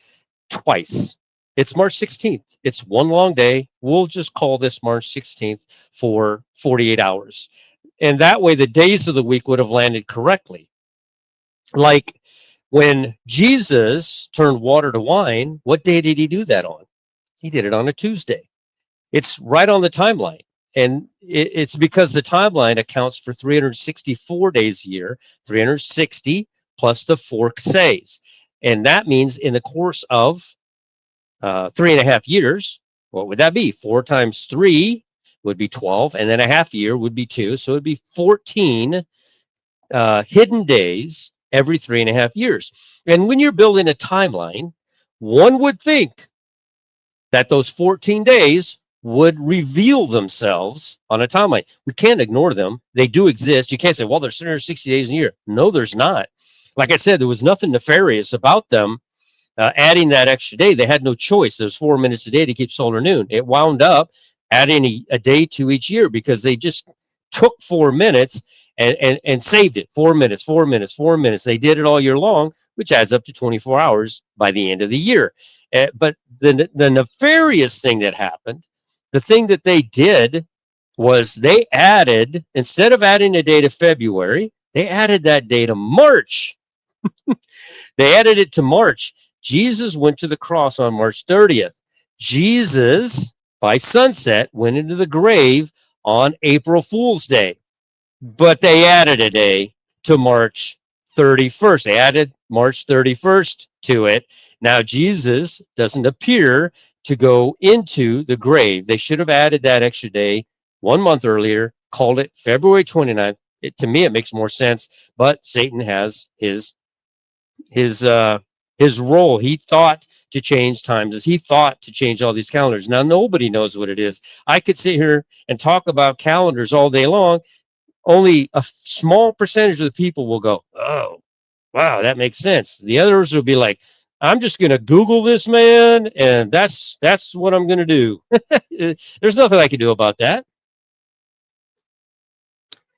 twice. It's March 16th. It's one long day. We'll just call this March 16th for 48 hours. And that way the days of the week would have landed correctly. Like when Jesus turned water to wine, what day did he do that on? He did it on a Tuesday. It's right on the timeline. And it's because the timeline accounts for 364 days a year, 360 plus the 4 cassays. And that means in the course of 3.5 years, what would that be? 4 times 3 would be 12, and then a half year would be 2. So it would be 14 hidden days every 3.5 years. And when you're building a timeline, one would think that those 14 days would reveal themselves on a timeline. We can't ignore them. They do exist. You can't say, well, there's 360 days in a year. No, there's not. Like I said, there was nothing nefarious about them adding that extra day. They had no choice. There's 4 minutes a day to keep solar noon. It wound up adding a day to each year because they just took 4 minutes and saved it. 4 minutes, 4 minutes, 4 minutes. They did it all year long, which adds up to 24 hours by the end of the year. But the nefarious thing that happened, the thing that they did was they added, instead of adding a day to February, they added that day to March. They added it to March. Jesus went to the cross on March 30th. Jesus, by sunset, went into the grave on April Fool's Day. But they added a day to March 31st. They added March 31st to it. Now, Jesus doesn't appear to go into the grave. They should have added that extra day 1 month earlier, called it February 29th. To me, it makes more sense, but Satan has his role. He thought to change times. He thought to change all these calendars. Now, nobody knows what it is. I could sit here and talk about calendars all day long. Only a small percentage of the people will go, oh, wow, that makes sense. The others will be like, I'm just going to Google this, man, and that's what I'm going to do. There's nothing I can do about that.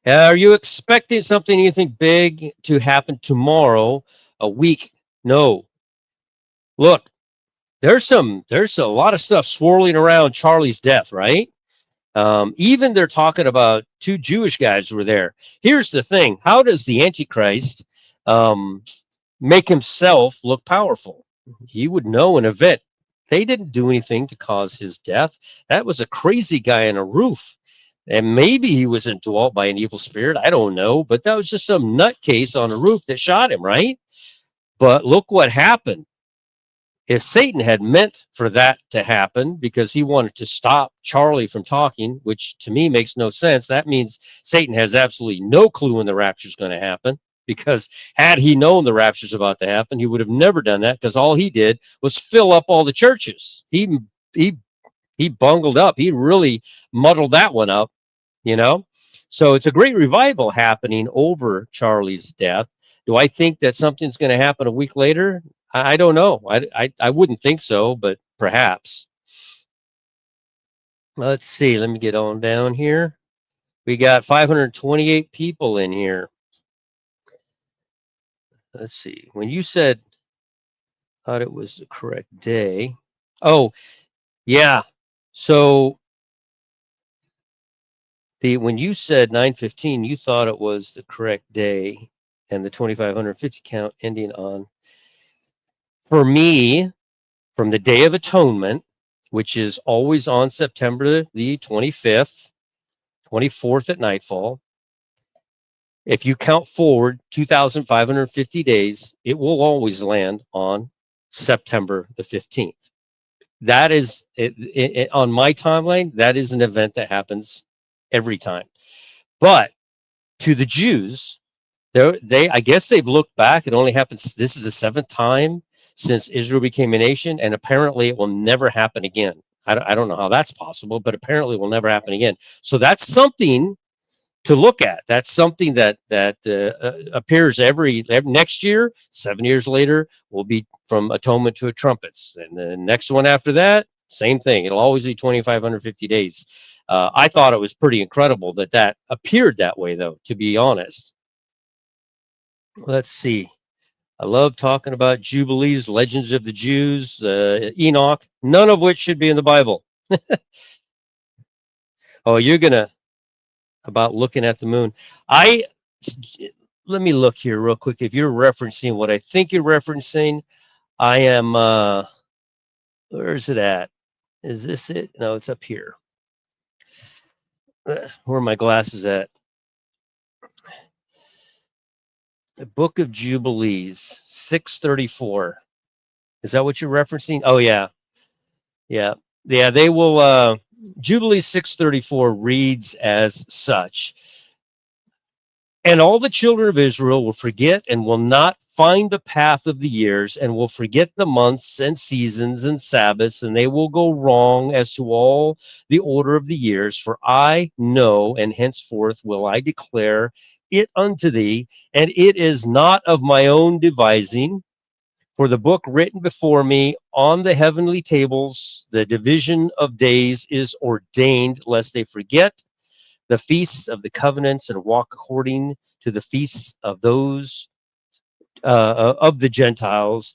Are you expecting something you think big to happen tomorrow, a week? No. Look, there's a lot of stuff swirling around Charlie's death, right? Even they're talking about 2 Jewish guys were there. Here's the thing. How does the Antichrist make himself look powerful. He would know an event. They didn't do anything to cause his death. That was a crazy guy on a roof. And maybe he was indwelt by an evil spirit. I don't know. But that was just some nutcase on a roof that shot him, right? But look what happened. If Satan had meant for that to happen because he wanted to stop Charlie from talking, which to me makes no sense, that means Satan has absolutely no clue when the rapture is going to happen. Because had he known the rapture is about to happen, he would have never done that, because all he did was fill up all the churches. He he bungled up. He really muddled that one up, you know. So it's a great revival happening over Charlie's death. Do I think that something's going to happen a week later? I don't know. I wouldn't think so, but perhaps. Let's see. Let me get on down here. We got 528 people in here. Let's see. When you said, thought it was the correct day. Oh, yeah. So when you said 9:15, you thought it was the correct day, and the 2550 count ending on, for me, from the Day of Atonement, which is always on September the 25th, 24th at nightfall. If you count forward 2,550 days, it will always land on September the 15th. That is, on my timeline, that is an event that happens every time. But to the Jews, I guess they've looked back. It only happens, this is the 7th time since Israel became a nation, and apparently it will never happen again. I don't know how that's possible, but apparently it will never happen again. So that's something to look at. That's something that appears every next year. 7 years later will be from atonement to trumpets, and the next one after that, same thing. It'll always be 2,550 days. I thought it was pretty incredible that appeared that way, though, to be honest. Let's see. I love talking about Jubilees, legends of the Jews, Enoch, none of which should be in the Bible. Oh, you're gonna, about looking at the moon. Let me look here real quick. If you're referencing what I think you're referencing, I am, where's it at? Is this it? No, it's up here. Where are my glasses at? The Book of Jubilees, 634. Is that what you're referencing? Oh, yeah. Yeah. Yeah, they will, Jubilee 634 reads as such. And all the children of Israel will forget and will not find the path of the years, and will forget the months and seasons and Sabbaths, and they will go wrong as to all the order of the years. For I know, and henceforth will I declare it unto thee, and it is not of my own devising. For the book written before me on the heavenly tables, the division of days is ordained, lest they forget the feasts of the covenants and walk according to the feasts of those of the Gentiles.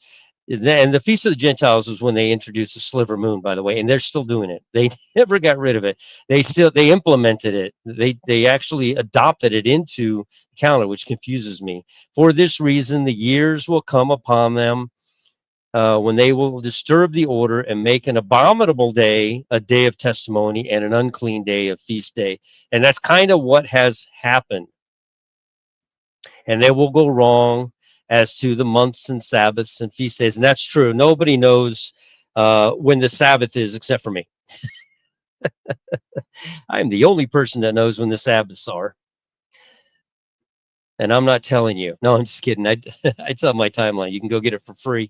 And the feast of the Gentiles was when they introduced the sliver moon, by the way, and they're still doing it. They never got rid of it. They implemented it. They actually adopted it into the calendar, which confuses me. For this reason, the years will come upon them when they will disturb the order and make an abominable day a day of testimony, and an unclean day a feast day. And that's kind of what has happened. And they will go wrong as to the months and Sabbaths and feast days. And that's true. Nobody knows when the Sabbath is except for me. I'm the only person that knows when the Sabbaths are. And I'm not telling you. No, I'm just kidding. It's on my timeline. You can go get it for free.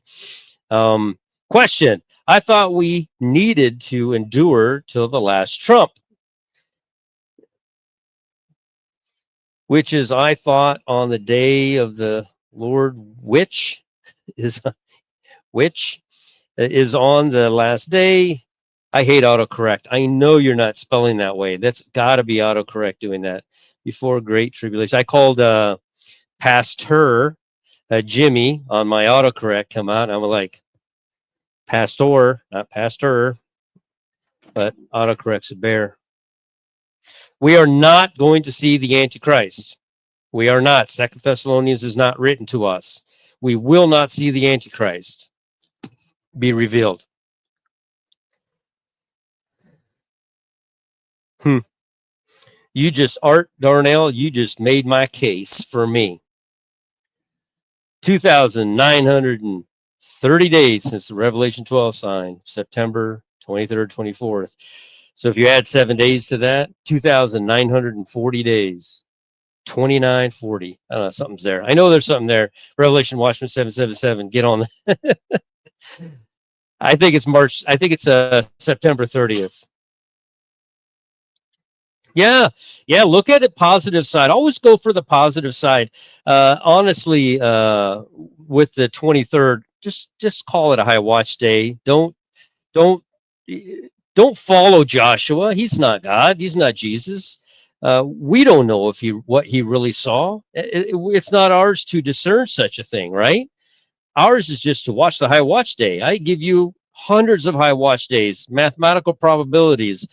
Question. I thought we needed to endure till the last trump. Which is, I thought, on the day of the Lord, which is on the last day. I hate autocorrect. I know you're not spelling that way. That's got to be autocorrect doing that. Before Great Tribulation. I called Pastor Jimmy on my autocorrect come out. I'm like, Pastor, not Pastor, but autocorrect's a bear. We are not going to see the Antichrist. We are not. 2 Thessalonians is not written to us. we will not see the antichrist be revealed. You just, Art Darnell, you just made my case for me. 2,930 days since the Revelation 12 sign, September 23rd, 24th. So if you add 7 days to that, 2,940 days. 2940. I don't know, something's there. I know there's something there. Revelation Watchman 777. Get on. I think it's March. I think it's September 30th. Yeah, yeah. Look at it positive side. Always go for the positive side. Honestly, with the 23rd, just call it a high watch day. Don't don't follow Joshua. He's not God. He's not Jesus. We don't know if what he really saw. It's not ours to discern such a thing, right? Ours is just to watch the high watch day. I give you hundreds of high watch days, mathematical probabilities.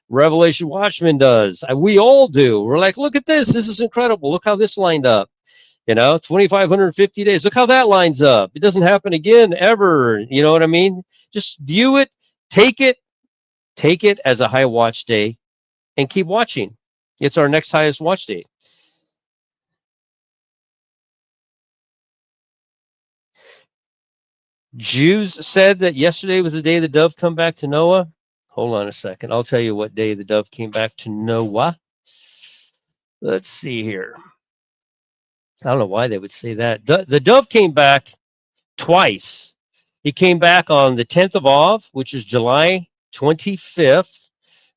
Revelation Watchman does. We all do. We're like, look at this. This is incredible. Look how this lined up. 2,550 days. Look how that lines up. It doesn't happen again ever. You know what I mean? Just view it, take it as a high watch day, and keep watching. It's our next highest watch day. Jews said that yesterday was the day the dove come back to Noah. Hold on a second. I'll tell you what day the dove came back to Noah. Let's see here. I don't know why they would say that. The dove came back twice. He came back on the 10th of Av, which is July 25th.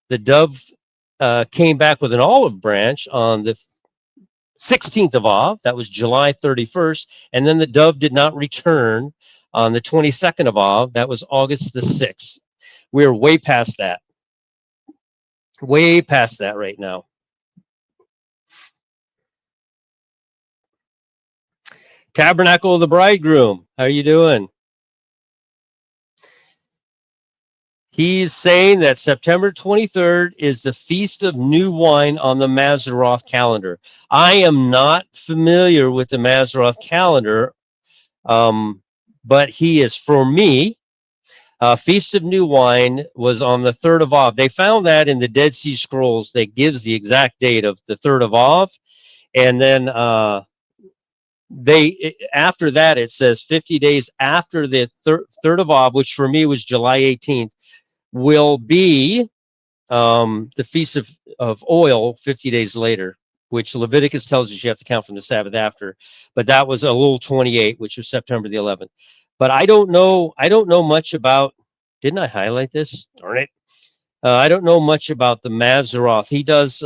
The dove came back with an olive branch on the 16th of Av. That was July 31st. And then the dove did not return on the 22nd of Av. That was August the 6th. We're way past that. Way past that right now. Tabernacle of the Bridegroom. How are you doing? He's saying that September 23rd is the Feast of New Wine on the Mazzaroth calendar. I am not familiar with the Mazzaroth calendar, but he is, for me, Feast of New Wine was on the 3rd of Av. They found that in the Dead Sea Scrolls that gives the exact date of the 3rd of Av. And then after that, it says 50 days after the 3rd of Av, which for me was July 18th, will be the Feast of Oil 50 days later, which Leviticus tells us you have to count from the Sabbath after. But that was Elul 28, which was September the 11th. But I don't know much about, didn't I highlight this? Darn it. I don't know much about the Mazzaroth. He does,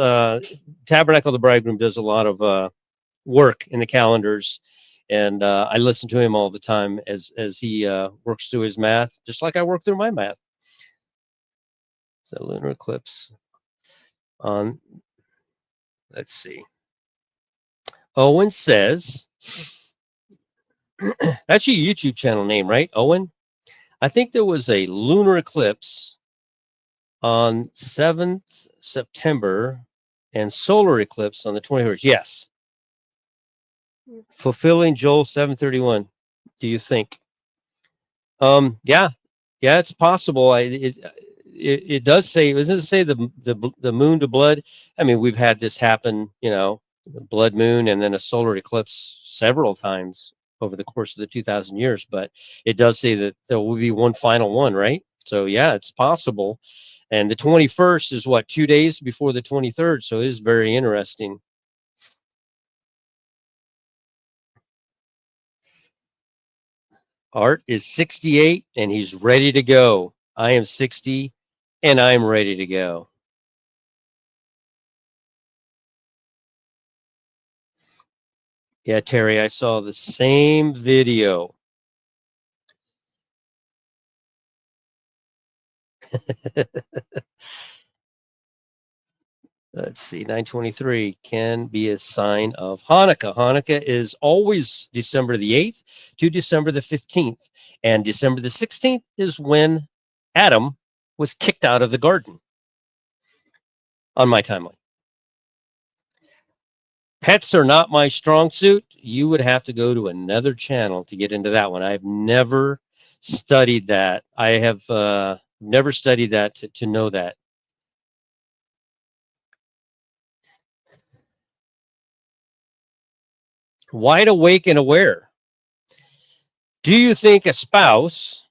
Tabernacle of the Bridegroom does a lot of work in the calendars. And I listen to him all the time as he works through his math, just like I work through my math. So lunar eclipse on, let's see. Owen says, that's your YouTube channel name, right, Owen? I think there was a lunar eclipse on 7th September and solar eclipse on the 21st. Yes. Fulfilling Joel 7:31. Do you think? Yeah, it's possible. It does say, doesn't it say the moon to blood? I mean, we've had this happen, blood moon and then a solar eclipse several times over the course of the 2,000 years, but it does say that there will be one final one, right? So yeah, it's possible. And the 21st is what, 2 days before the 23rd. So it is very interesting. Art is 68 and he's ready to go. I am 60 and I'm ready to go. Yeah, Terry, I saw the same video. Let's see, 923 can be a sign of Hanukkah. Hanukkah is always December the 8th to December the 15th. And December the 16th is when Adam was kicked out of the garden on my timeline. Pets are not my strong suit. you would have to go to another channel to get into that one. I've never studied that. I have never studied that to know that. Wide awake and aware. Do you think a spouse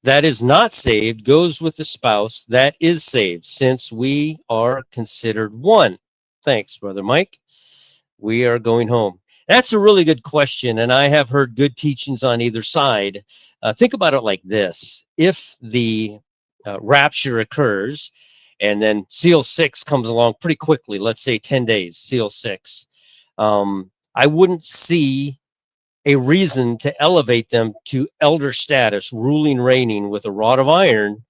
that is not saved goes with the spouse that is saved, since we are considered one? Thanks, Brother Mike. We are going home. That's a really good question, and I have heard good teachings on either side. Think about it like this. If the rapture occurs and then seal 6 comes along pretty quickly, let's say 10 days, seal 6, I wouldn't see a reason to elevate them to elder status, ruling, reigning with a rod of iron,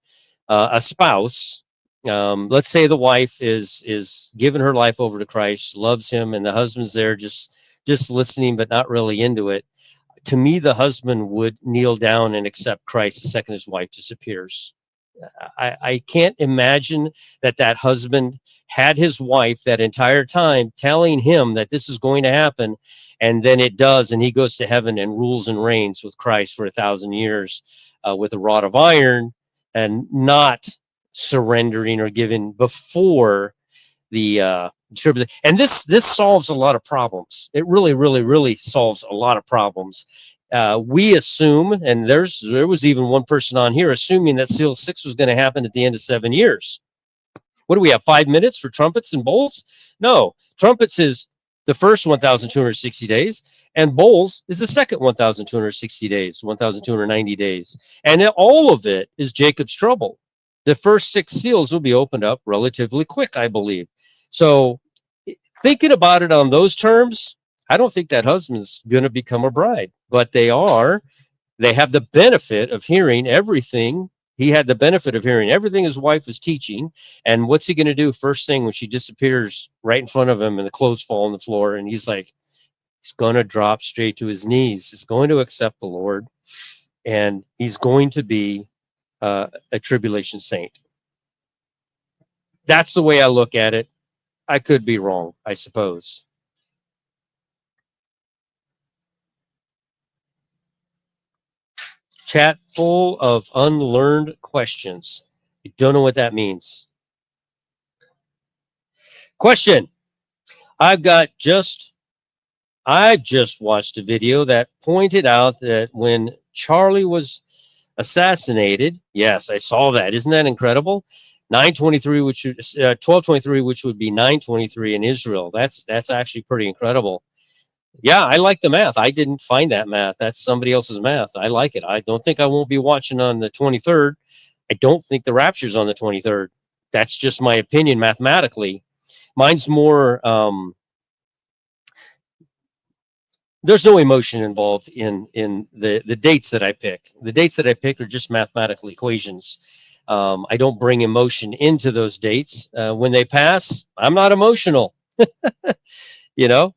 a spouse. Let's say the wife is giving her life over to Christ, loves him, and the husband's there just listening but not really into it. To me, the husband would kneel down and accept Christ the second his wife disappears. I can't imagine that husband had his wife that entire time telling him that this is going to happen, and then it does, and he goes to heaven and rules and reigns with Christ for 1,000 years with a rod of iron, and not surrendering or giving before the tribulation. And this solves a lot of problems. It really solves a lot of problems. We assume, and there was even one person on here assuming that seal 6 was going to happen at the end of 7 years. What do we have, 5 minutes for trumpets and bowls? No, trumpets is the first 1,260 days, and bowls is the second 1,260 days, 1,290 days. And all of it is Jacob's trouble. The first 6 seals will be opened up relatively quick, I believe. So thinking about it on those terms, I don't think that husband's going to become a bride, but they have the benefit of hearing everything. He had the benefit of hearing everything his wife was teaching. And what's he going to do first thing when she disappears right in front of him and the clothes fall on the floor? And he's going to drop straight to his knees. He's going to accept the Lord, and he's going to be a tribulation saint. That's the way I look at it. I could be wrong, I suppose. Chat full of unlearned questions. You don't know what that means. Question. I just watched a video that pointed out that when Charlie was assassinated, yes, I saw that. Isn't that incredible? 923, 1223, which would be 923 in Israel. That's actually pretty incredible. Yeah, I like the math. I didn't find that math. That's somebody else's math. I like it. I don't think I won't be watching on the 23rd. I don't think the rapture's on the 23rd. That's just my opinion mathematically. Mine's more, there's no emotion involved in the dates that I pick. The dates that I pick are just mathematical equations. I don't bring emotion into those dates. When they pass, I'm not emotional. You know,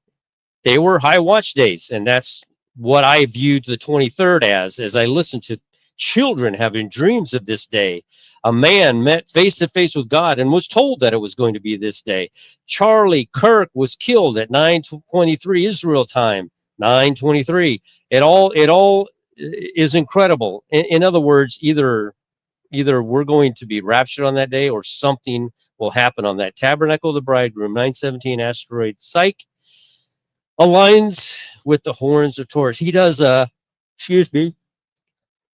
they were high watch days, and that's what I viewed the 23rd as I listened to children having dreams of this day. A man met face to face with God and was told that it was going to be this day. Charlie Kirk was killed at 9:23 Israel time. 9:23. It all is incredible. In other words, either we're going to be raptured on that day, or something will happen on that. Tabernacle of the Bridegroom, 917 asteroid Psyche, aligns with the horns of Taurus. He does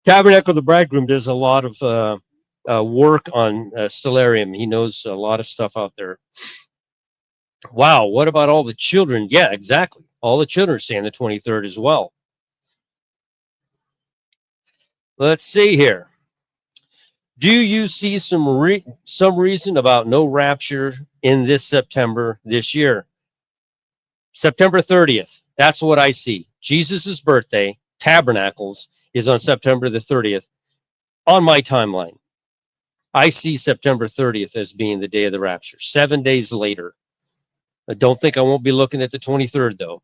Tabernacle of the Bridegroom does a lot of work on stellarium. He knows a lot of stuff out there. Wow, what about all the children? Yeah, exactly. All the children are saying the 23rd as well. Let's see here. Do you see some reason about no rapture in this September this year? September 30th. That's what I see. Jesus' birthday, Tabernacles, is on September the 30th on my timeline. I see September 30th as being the day of the rapture, 7 days later. I don't think I won't be looking at the 23rd, though.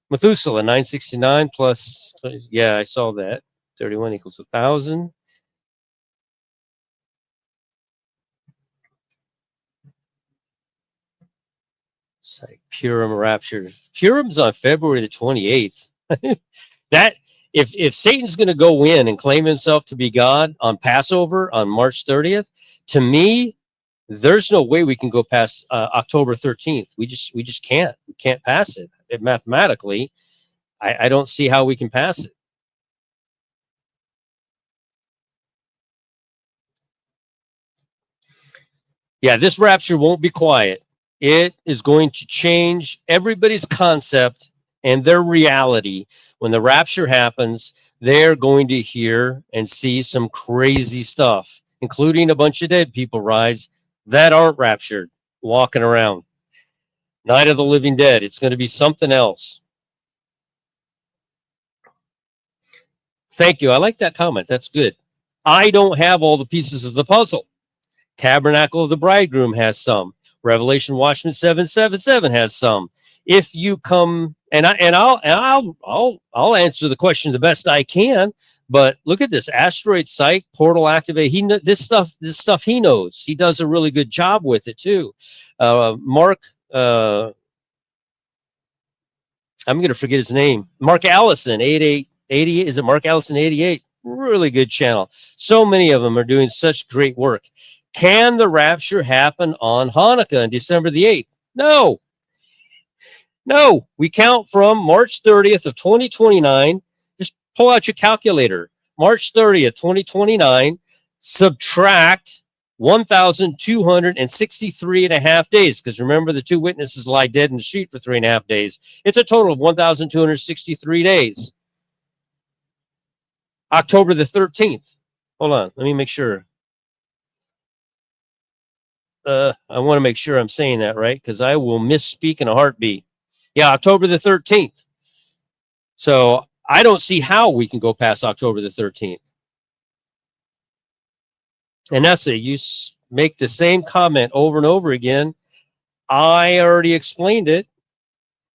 Methuselah, 969 plus, yeah, I saw that. 31 equals 1,000. like Purim Rapture. Purim's on February the 28th. That if Satan's going to go in and claim himself to be God on Passover on March 30th, to me, there's no way we can go past October 13th. We just can't. We can't pass it. Mathematically, I don't see how we can pass it. Yeah, this rapture won't be quiet. It is going to change everybody's concept and their reality. When the rapture happens, they're going to hear and see some crazy stuff, including a bunch of dead people rise that aren't raptured, walking around. Night of the Living Dead. It's going to be something else. Thank you. I like that comment. That's good. I don't have all the pieces of the puzzle. Tabernacle of the Bridegroom has some. Revelation Watchman 777 has some. If you come and I'll answer the question the best I can. But look at this asteroid site portal activate. This stuff he knows. He does a really good job with it too. Mark, I'm going to forget his name. Mark Allison 8880. Is it Mark Allison 88? Really good channel. So many of them are doing such great work. Can the rapture happen on Hanukkah on December the 8th? No. No. We count from March 30th of 2029. Just pull out your calculator. March 30th, 2029, subtract 1,263 and a half days. Because remember, the two witnesses lie dead in the street for 3.5 days. It's a total of 1,263 days. October the 13th. Hold on. Let me make sure. I want to make sure I'm saying that right, because I will misspeak in a heartbeat. Yeah, October the 13th. So I don't see how we can go past October the 13th. And that's it. You make the same comment over and over again. I already explained it.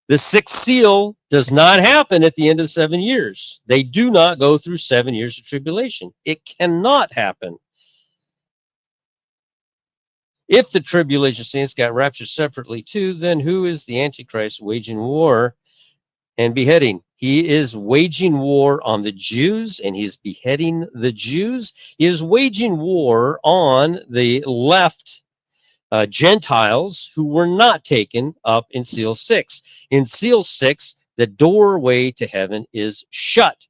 The sixth seal does not happen at the end of 7 years. They do not go through 7 years of tribulation. It cannot happen. If the tribulation saints got raptured separately too, then who is the antichrist waging war and beheading? He is waging war on the Jews, and he's beheading the Jews. He is waging war on the left Gentiles who were not taken up in seal 6. In seal 6, the doorway to heaven is shut.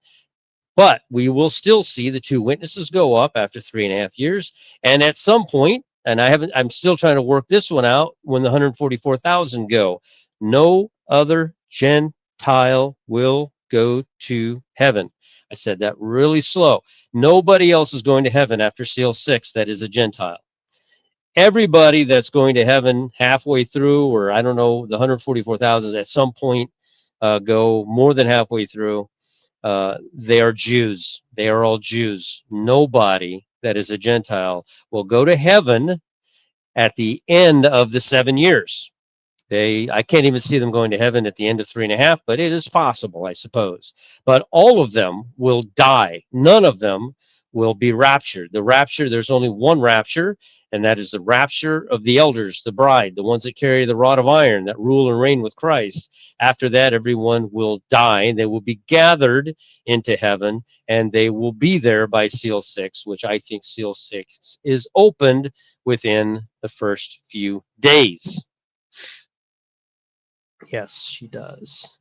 But we will still see the two witnesses go up after 3.5 years. And at some point, and I'm still trying to work this one out, when the 144,000 go, no other Gentile will go to heaven. I said that really slow. Nobody else is going to heaven after seal 6 that is a Gentile. Everybody that's going to heaven halfway through, or I don't know, the 144,000 at some point go more than halfway through. They are Jews. They are all Jews. Nobody that is a Gentile will go to heaven at the end of the 7 years. I can't even see them going to heaven at the end of 3.5, but it is possible, I suppose. But all of them will die. None of them will be raptured. The rapture, there's only one rapture, and that is the rapture of the elders, the bride, the ones that carry the rod of iron, that rule and reign with Christ. After that, everyone will die, and they will be gathered into heaven, and they will be there by seal 6, which I think seal 6 is opened within the first few days. Yes, she does.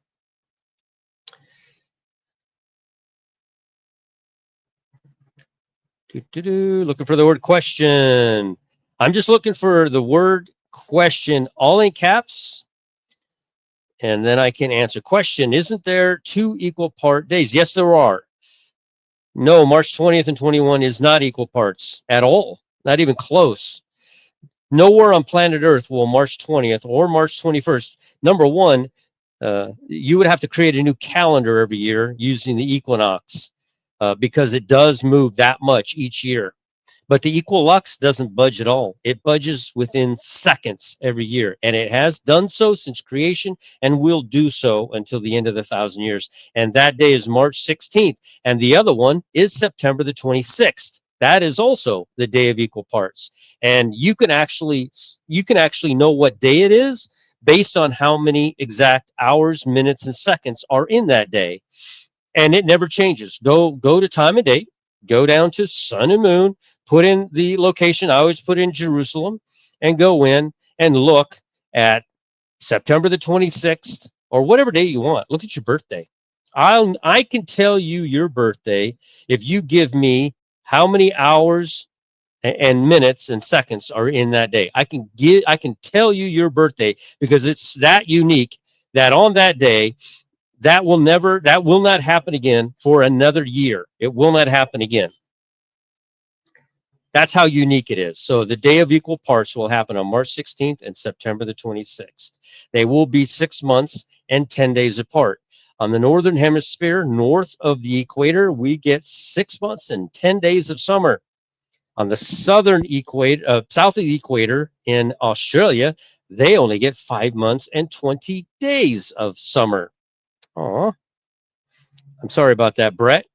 Looking for the word question. I'm just looking for the word question, all in caps, and then I can answer. Question, isn't there 2 equal part days? Yes, there are. No, March 20th and 21 is not equal parts at all, not even close. Nowhere on planet Earth will March 20th or March 21st. Number one, you would have to create a new calendar every year using the equinox. Because it does move that much each year. But the equilux doesn't budge at all. It budges within seconds every year. And it has done so since creation and will do so until the end of the 1,000 years. And that day is March 16th. And the other one is September the 26th. That is also the day of equal parts. And you can actually know what day it is based on how many exact hours, minutes, and seconds are in that day. And it never changes. Go to time and date, go down to sun and moon, put in the location. I always put in Jerusalem, and go in and look at September the 26th or whatever day you want. Look at your birthday. I can tell you your birthday if you give me how many hours and minutes and seconds are in that day. I can tell you your birthday because it's that unique that on that day that will not happen again for another year. It will not happen again. That's how unique it is. So the day of equal parts will happen on March 16th and September the 26th. They will be 6 months and 10 days apart. On the northern hemisphere, north of the equator, we get 6 months and 10 days of summer. On the southern equator, south of the equator in Australia, they only get 5 months and 20 days of summer. Aw, I'm sorry about that, Brett.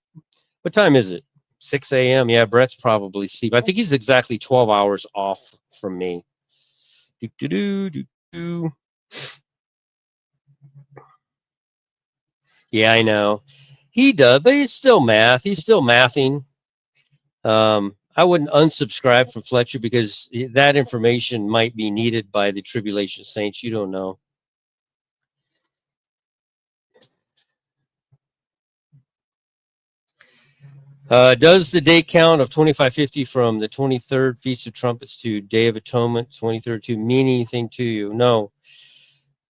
What time is it? 6 a.m. Yeah, Brett's probably asleep. I think he's exactly 12 hours off from me. Do-do-do-do-do. Yeah, I know. He does, but he's still math. He's still mathing. I wouldn't unsubscribe from Fletcher because that information might be needed by the Tribulation Saints. You don't know. Does the day count of 2550 from the 23rd Feast of Trumpets to Day of Atonement 23rd to mean anything to you? No,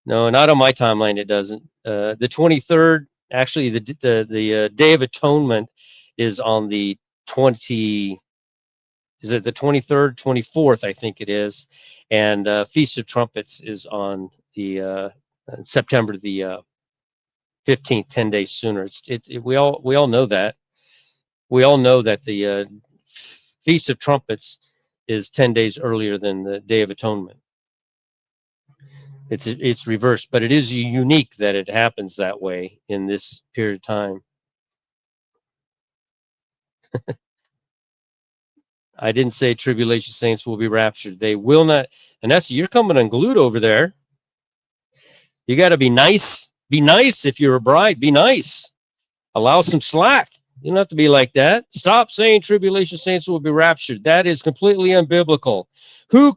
no, not on my timeline. It doesn't. The 23rd, actually, the Day of Atonement is on the 20. Is it the 23rd, 24th? I think it is, and Feast of Trumpets is on the September the 15th, 10 days sooner. We all know that. We all know that the Feast of Trumpets is 10 days earlier than the Day of Atonement. It's reversed, but it is unique that it happens that way in this period of time. I didn't say tribulation saints will be raptured. They will not. And that's, you're coming unglued over there. You got to be nice. Be nice if you're a bride. Be nice. Allow some slack. You don't have to be like that. Stop saying tribulation saints will be raptured. That is completely unbiblical. Who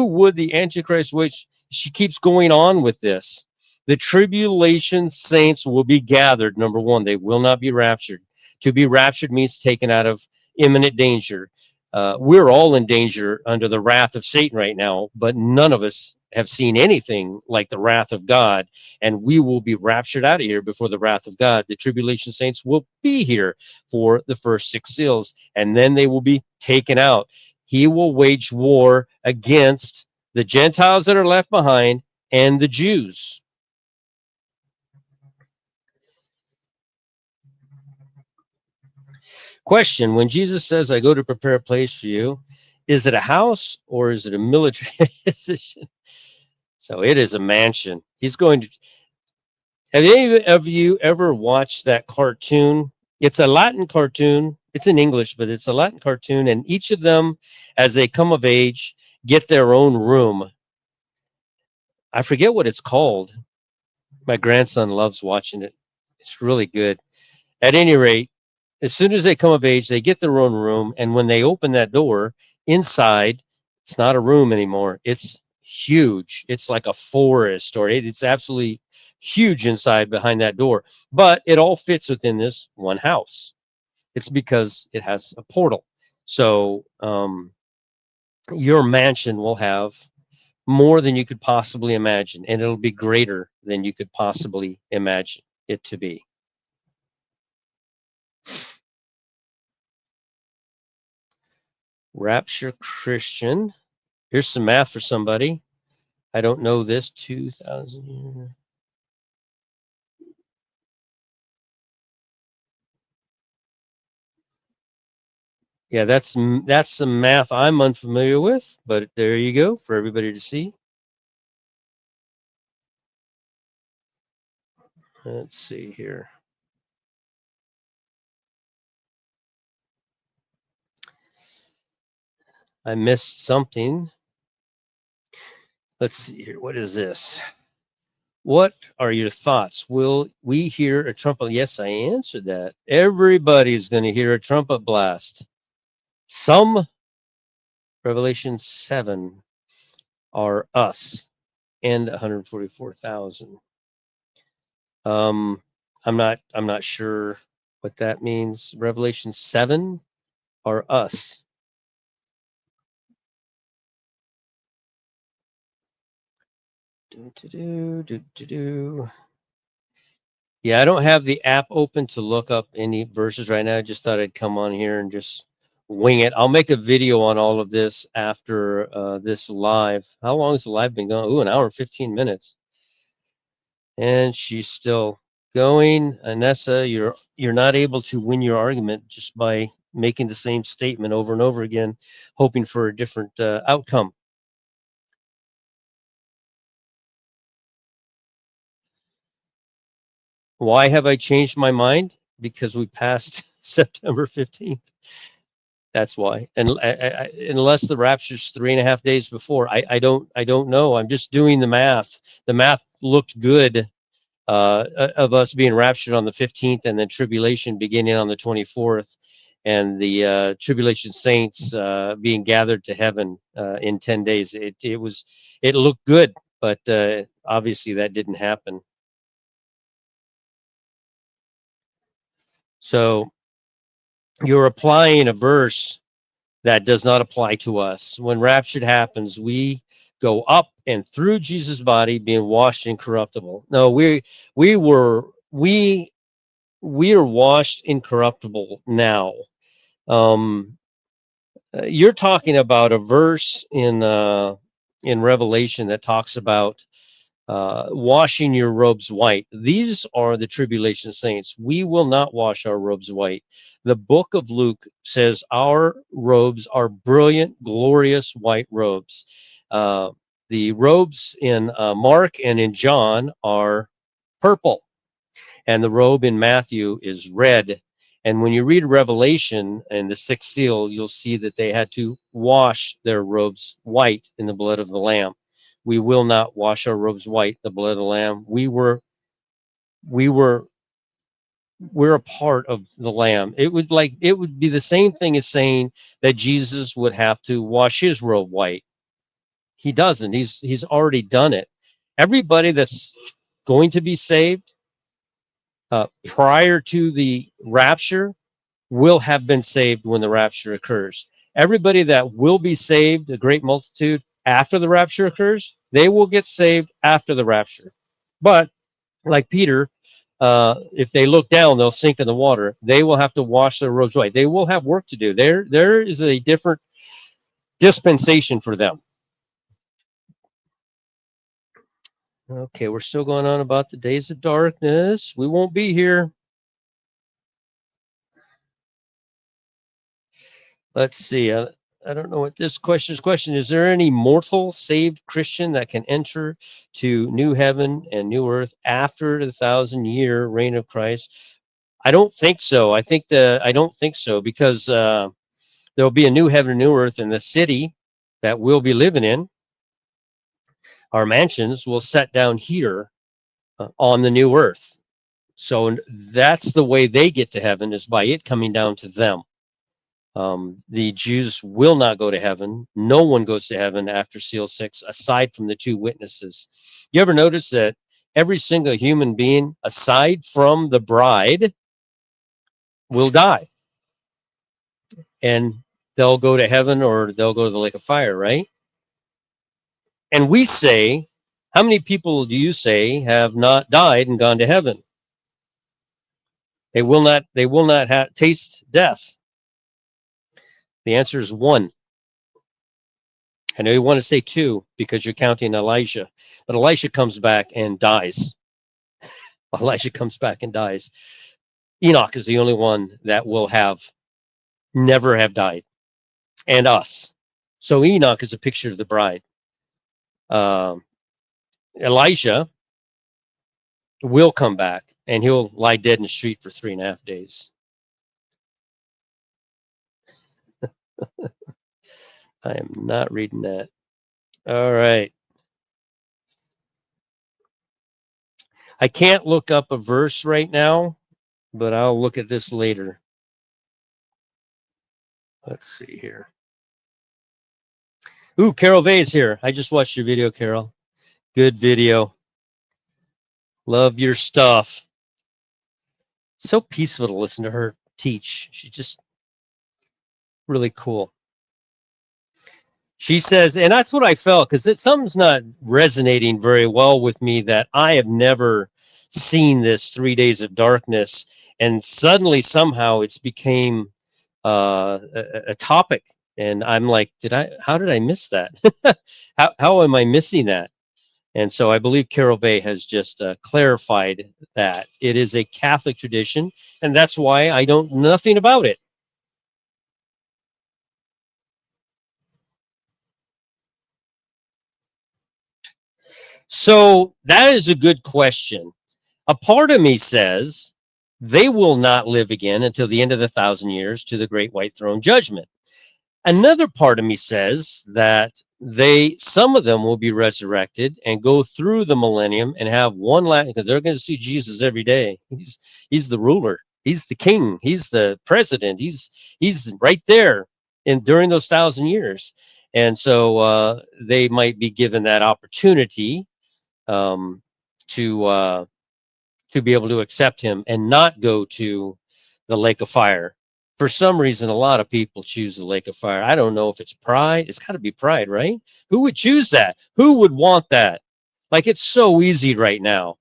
would the antichrist, which she keeps going on with this? The tribulation saints will be gathered. Number one, they will not be raptured. To be raptured means taken out of imminent danger. We're all in danger under the wrath of Satan right now, but none of us have seen anything like the wrath of God, and we will be raptured out of here before the wrath of God. The tribulation saints will be here for the first 6 seals, and then they will be taken out. He will wage war against the Gentiles that are left behind and the Jews. Question: when Jesus says, I go to prepare a place for you, is it a house or is it a military position? So it is a mansion. He's going to. Have any of you ever watched that cartoon? It's a Latin cartoon. It's in English, but it's a Latin cartoon. And each of them, as they come of age, get their own room. I forget what it's called. My grandson loves watching it. It's really good. At any rate, as soon as they come of age, they get their own room. And when they open that door, inside, it's not a room anymore. It's huge. It's like a forest, or it's absolutely huge inside behind that door. But it all fits within this one house. It's because it has a portal. So your mansion will have more than you could possibly imagine, and it'll be greater than you could possibly imagine it to be. Rapture Christian. Here's some math for somebody. I don't know this. 2,000. Yeah, that's some math I'm unfamiliar with, but there you go for everybody to see. Let's see here. I missed something. Let's see here. What is this? What are your thoughts? Will we hear a trumpet? Yes, I answered that. Everybody's going to hear a trumpet blast. Some, Revelation 7, are us and 144,000. I'm not sure what that means. Revelation 7 are us. Yeah, I don't have the app open to look up any verses right now. I just thought I'd come on here and just wing it. I'll make a video on all of this after this live. How long has the live been going? Ooh, an hour and 15 minutes. And she's still going. Anessa, you're not able to win your argument just by making the same statement over and over again, hoping for a different outcome. Why have I changed my mind? Because we passed September 15th. That's why. And unless the rapture's 3.5 days before, I don't know. I'm just doing the math. The math looked good of us being raptured on the 15th, and then tribulation beginning on the 24th, and the tribulation saints being gathered to heaven in 10 days. It looked good, but obviously that didn't happen. So you're applying a verse that does not apply to us. When rapture happens, we go up and through Jesus' body, being washed incorruptible. No, we are washed incorruptible now. You're talking about a verse in Revelation that talks about washing your robes white. These are the tribulation saints. We will not wash our robes white. The book of Luke says our robes are brilliant, glorious white robes. The robes in Mark and in John are purple, and the robe in Matthew is red. And when you read Revelation and the sixth seal, you'll see that they had to wash their robes white in the blood of the Lamb. We will not wash our robes white in the blood of the Lamb. We were we're a part of the Lamb. It would be the same thing as saying that Jesus would have to wash his robe white. He doesn't. He's already done it. Everybody that's going to be saved prior to the rapture will have been saved when the rapture occurs. Everybody that will be saved, a great multitude, after the rapture occurs, they will get saved after the rapture. But like Peter, if they look down, they'll sink in the water. They will have to wash their robes white. They will have work to do. There is a different dispensation for them. Okay, we're still going on about the days of darkness. We won't be here. Let's see. I don't know what this question is. There any mortal saved Christian that can enter to new heaven and new earth after the 1,000-year reign of Christ? I don't think so. I don't think so, because there'll be a new heaven and new earth, and the city that we'll be living in, our mansions, will set down here on the new earth. So that's the way they get to heaven, is by it coming down to them. The Jews will not go to heaven. No one goes to heaven after seal 6, aside from the two witnesses. You ever notice that every single human being, aside from the bride, will die, and they'll go to heaven or they'll go to the lake of fire, right? And we say, how many people do you say have not died and gone to heaven? They will not taste death. The answer is 1. I know you want to say 2 because you're counting Elijah, but Elisha comes back and dies. Elijah comes back and dies. Enoch is the only one that will never have died, and us. So Enoch is a picture of the bride. Elijah will come back, and he'll lie dead in the street for 3.5 days. I am not reading that. All right. I can't look up a verse right now, but I'll look at this later. Let's see here. Ooh, Carol Vay's here. I just watched your video, Carol. Good video. Love your stuff. So peaceful to listen to her teach. She's just really cool. She says, and that's what I felt, because something's not resonating very well with me, that I have never seen this 3 days of darkness, and suddenly somehow it's became a topic, and I'm like, how did I miss that? how am I missing that? And so I believe Carol Vay has just clarified that it is a Catholic tradition, and that's why I don't know nothing about it. So that is a good question. A part of me says they will not live again until the end of the 1,000 years, to the great white throne judgment. Another part of me says that some of them will be resurrected and go through the millennium and have one last, because they're going to see Jesus every day. He's the ruler. He's the king. He's the president. He's right there during those 1,000 years. And so they might be given that opportunity um, to be able to accept him and not go to the lake of fire. For some reason, a lot of people choose the lake of fire. I don't know if it's pride. It's got to be pride, right? Who would choose that? Who would want that? Like, it's so easy right now.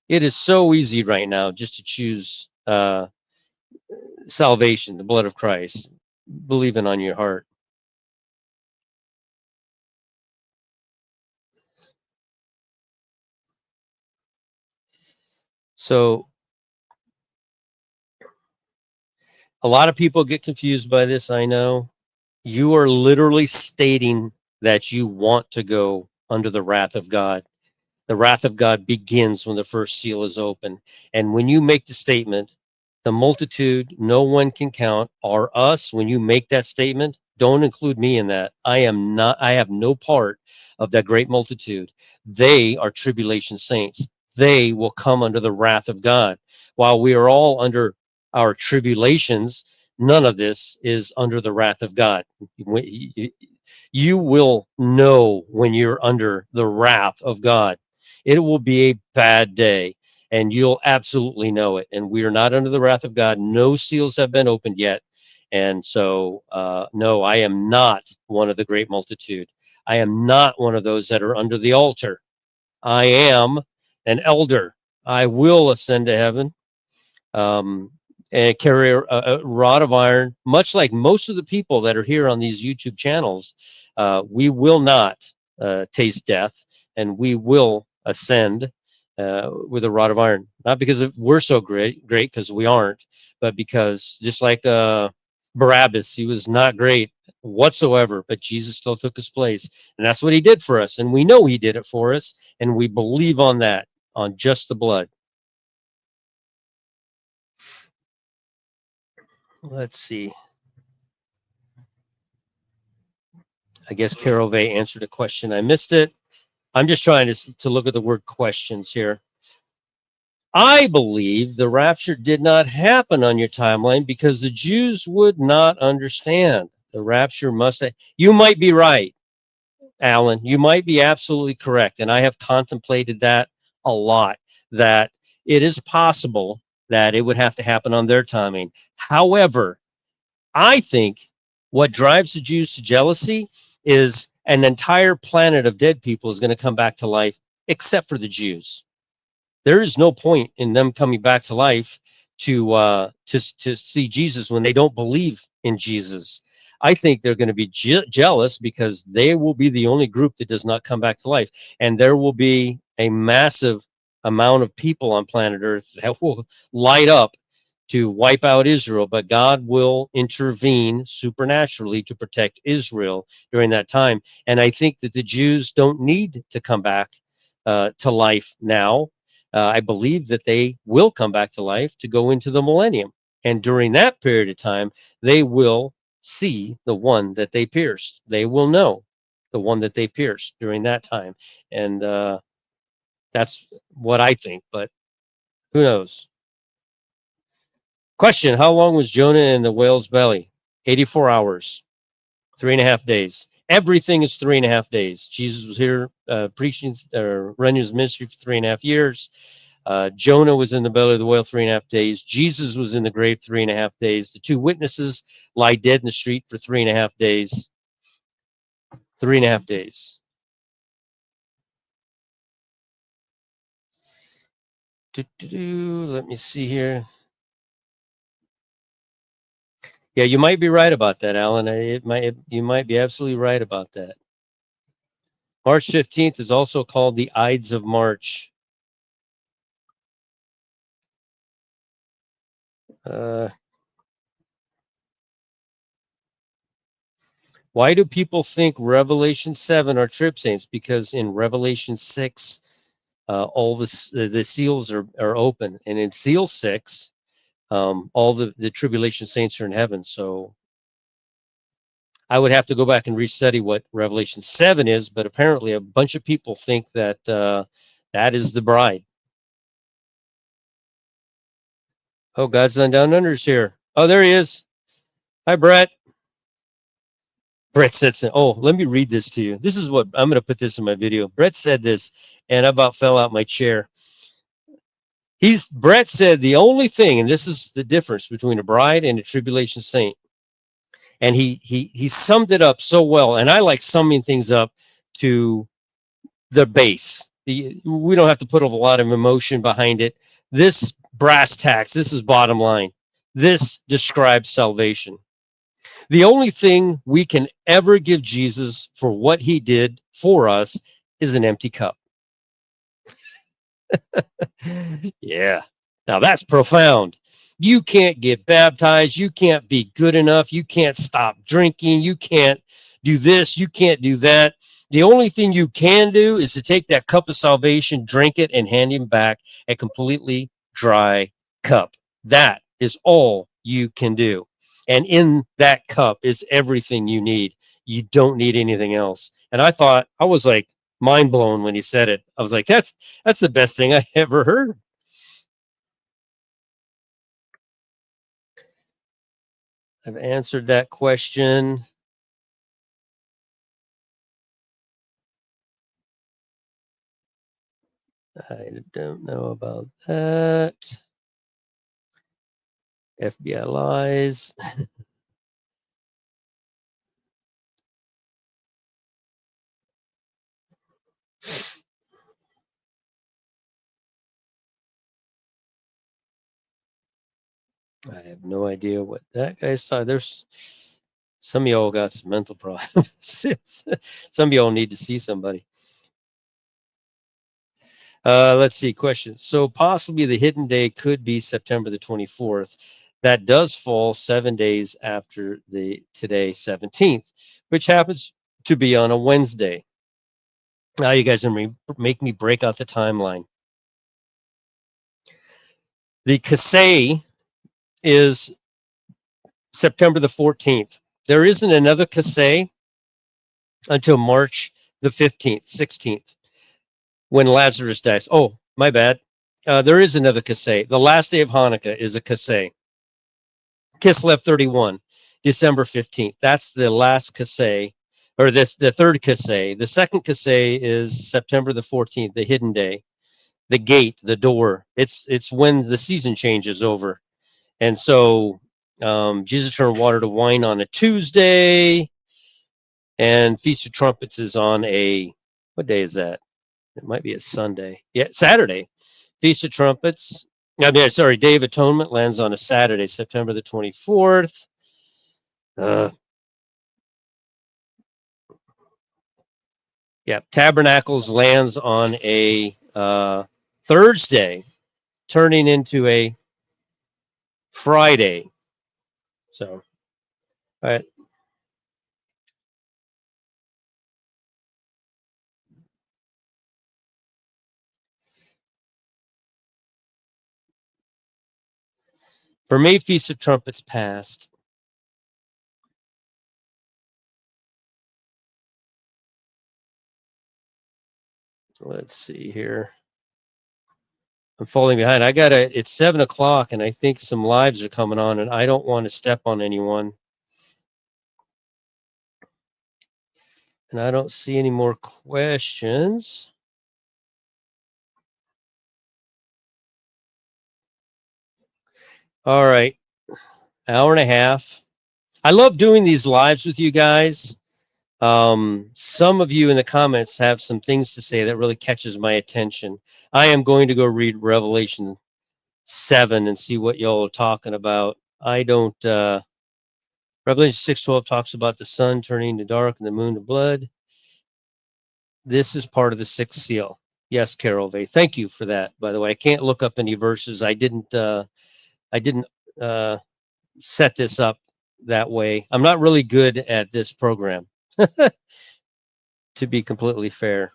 It is so easy right now just to choose salvation, the blood of Christ, believing on your heart. So a lot of people get confused by this, I know. You are literally stating that you want to go under the wrath of God. The wrath of God begins when the first seal is open. And when you make the statement, the multitude, no one can count, are us. When you make that statement, don't include me in that. I have no part of that great multitude. They are tribulation saints. They will come under the wrath of God. While we are all under our tribulations, none of this is under the wrath of God. You will know when you're under the wrath of God. It will be a bad day, and you'll absolutely know it. And we are not under the wrath of God. No seals have been opened yet. And so, no, I am not one of the great multitude. I am not one of those that are under the altar. I am an elder. I will ascend to heaven, um, and carry a rod of iron, much like most of the people that are here on these YouTube channels. We will not taste death, and we will ascend with a rod of iron. Not because we're so great, because we aren't, but because just like Barabbas, he was not great whatsoever, but Jesus still took his place, and that's what he did for us, and we know he did it for us, and we believe on that, on just the blood. Let's see. I guess Carol Vay answered a question. I missed it. I'm just trying to look at the word questions here. I believe the rapture did not happen on your timeline because the Jews would not understand. The rapture must have, you might be right, Alan. You might be absolutely correct. And I have contemplated that a lot, that it is possible that it would have to happen on their timing. However, I think what drives the Jews to jealousy is an entire planet of dead people is going to come back to life, except for the Jews. There is no point in them coming back to life to see Jesus when they don't believe in Jesus. I think they're going to be jealous because they will be the only group that does not come back to life, and there will be a massive amount of people on planet Earth that will light up to wipe out Israel, but God will intervene supernaturally to protect Israel during that time. And I think that the Jews don't need to come back to life now. I believe that they will come back to life to go into the millennium. And during that period of time, they will see the one that they pierced. They will know the one that they pierced during that time. And That's what I think, but who knows? Question: how long was Jonah in the whale's belly? 84 hours, 3.5 days. Everything is 3.5 days. Jesus was here preaching, running his ministry for 3.5 years. Jonah was in the belly of the whale 3.5 days. Jesus was in the grave 3.5 days. The two witnesses lie dead in the street for 3.5 days. 3.5 days. Let me see here. Yeah, you might be right about that, Alan. You might be absolutely right about that. March 15th is also called the Ides of March. Why do people think Revelation 7 are trib saints? Because in Revelation 6, all the seals are open, and in seal 6, all the tribulation saints are in heaven. So I would have to go back and restudy what Revelation 7 is, but apparently a bunch of people think that that is the bride. Oh, God's Son Down Under's here. Oh, there he is. Hi, Brett. Brett said, oh, let me read this to you. This is what I'm going to put this in my video. Brett said this, and I about fell out my chair. Brett said the only thing, and this is the difference between a bride and a tribulation saint. And he summed it up so well. And I like summing things up to the base. We don't have to put a lot of emotion behind it. This brass tacks, this is bottom line. This describes salvation. The only thing we can ever give Jesus for what he did for us is an empty cup. Yeah. Now that's profound. You can't get baptized. You can't be good enough. You can't stop drinking. You can't do this. You can't do that. The only thing you can do is to take that cup of salvation, drink it, and hand him back a completely dry cup. That is all you can do. And in that cup is everything you need. You don't need anything else. And I was like mind blown when he said it. I was like, that's the best thing I ever heard. I've answered that question. I don't know about that. FBI lies. I have no idea what that guy's talking. There's some of y'all got some mental problems. Some of y'all need to see somebody. Let's see. Question. So possibly the hidden day could be September the 24th. That does fall 7 days after the today 17th, which happens to be on a Wednesday. Now you guys are make me break out the timeline. The Kasei is September the 14th. There isn't another Kasei until March the 15th, 16th, when Lazarus dies. Oh, my bad. There is another Kasei. The last day of Hanukkah is a Kasei. Kislev 31, December 15th. That's the last Kasei, or the third Kasei. The second Kasei is September the 14th, the hidden day, the gate, the door. It's when the season changes over. And so Jesus turned water to wine on a Tuesday, and Feast of Trumpets is on what day is that? It might be a Sunday. Yeah, Saturday. Feast of Trumpets. I mean, sorry, Day of Atonement lands on a Saturday, September the 24th. Yeah, Tabernacles lands on a Thursday, turning into a Friday. So, all right. For me, Feast of Trumpets passed. Let's see here. I'm falling behind. It's 7 o'clock, and I think some lives are coming on, and I don't want to step on anyone. And I don't see any more questions. All right. Hour and a half. I love doing these lives with you guys. Some of you in the comments have some things to say that really catches my attention. I am going to go read Revelation 7 and see what y'all are talking about. I don't Revelation 6:12 talks about the sun turning to dark and the moon to blood. This is part of the sixth seal. Yes, Carol Vay. Thank you for that. By the way, I can't look up any verses. I didn't uh, set this up that way. I'm not really good at this program, to be completely fair.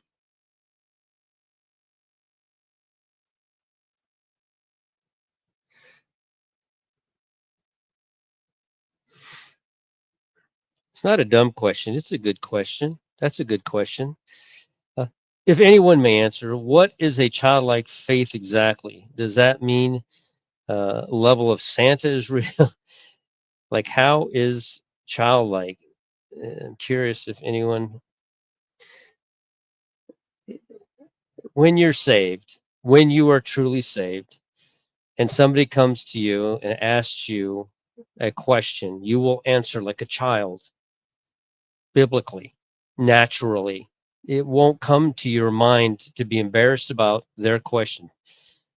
It's not a dumb question. It's a good question. That's a good question. Uh, if anyone may answer, what is a childlike faith exactly? Does that mean level of Santa is real? Like, how is childlike? I'm curious if anyone, when you're saved, when you are truly saved, and somebody comes to you and asks you a question, you will answer like a child, biblically, naturally. It won't come to your mind to be embarrassed about their question.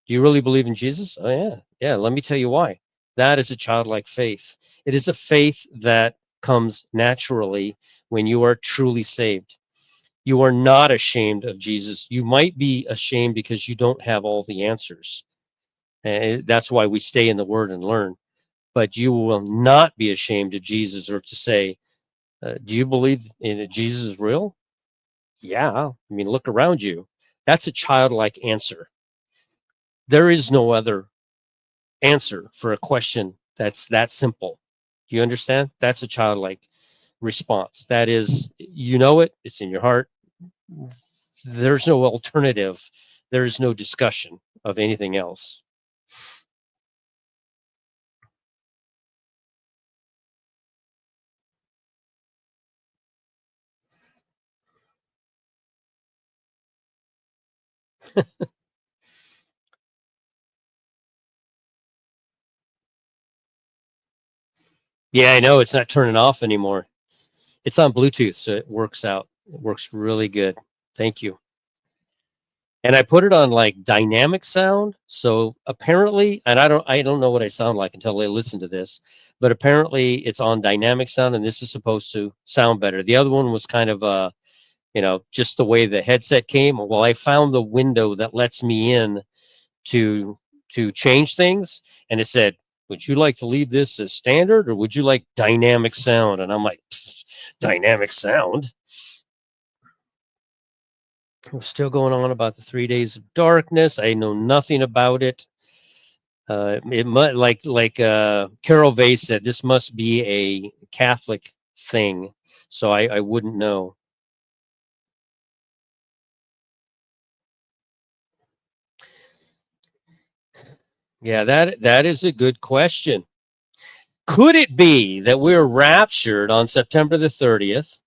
Do you really believe in Jesus? Oh, yeah. Yeah, let me tell you why. That is a childlike faith. It is a faith that comes naturally when you are truly saved. You are not ashamed of Jesus. You might be ashamed because you don't have all the answers. And that's why we stay in the Word and learn. But you will not be ashamed of Jesus or to say, do you believe in Jesus is real? Yeah. I mean, look around you. That's a childlike answer. There is no other answer for a question that's that simple. Do you understand? That's a childlike response. That is, you know it, it's in your heart. There's no alternative. There's no discussion of anything else. Yeah, I know it's not turning off anymore. It's on Bluetooth, so it works out. It works really good. Thank you. And I put it on like dynamic sound. So apparently, and I don't know what I sound like until I listen to this, but apparently it's on dynamic sound and this is supposed to sound better. The other one was kind of just the way the headset came. Well, I found the window that lets me in to change things, and it said, would you like to leave this as standard or would you like dynamic sound? And I'm like, dynamic sound. We're still going on about the 3 days of darkness. I know nothing about it. It might, like Carol Vay said, this must be a Catholic thing, so I wouldn't know. Yeah, that is a good question. Could it be that we're raptured on September the 30th?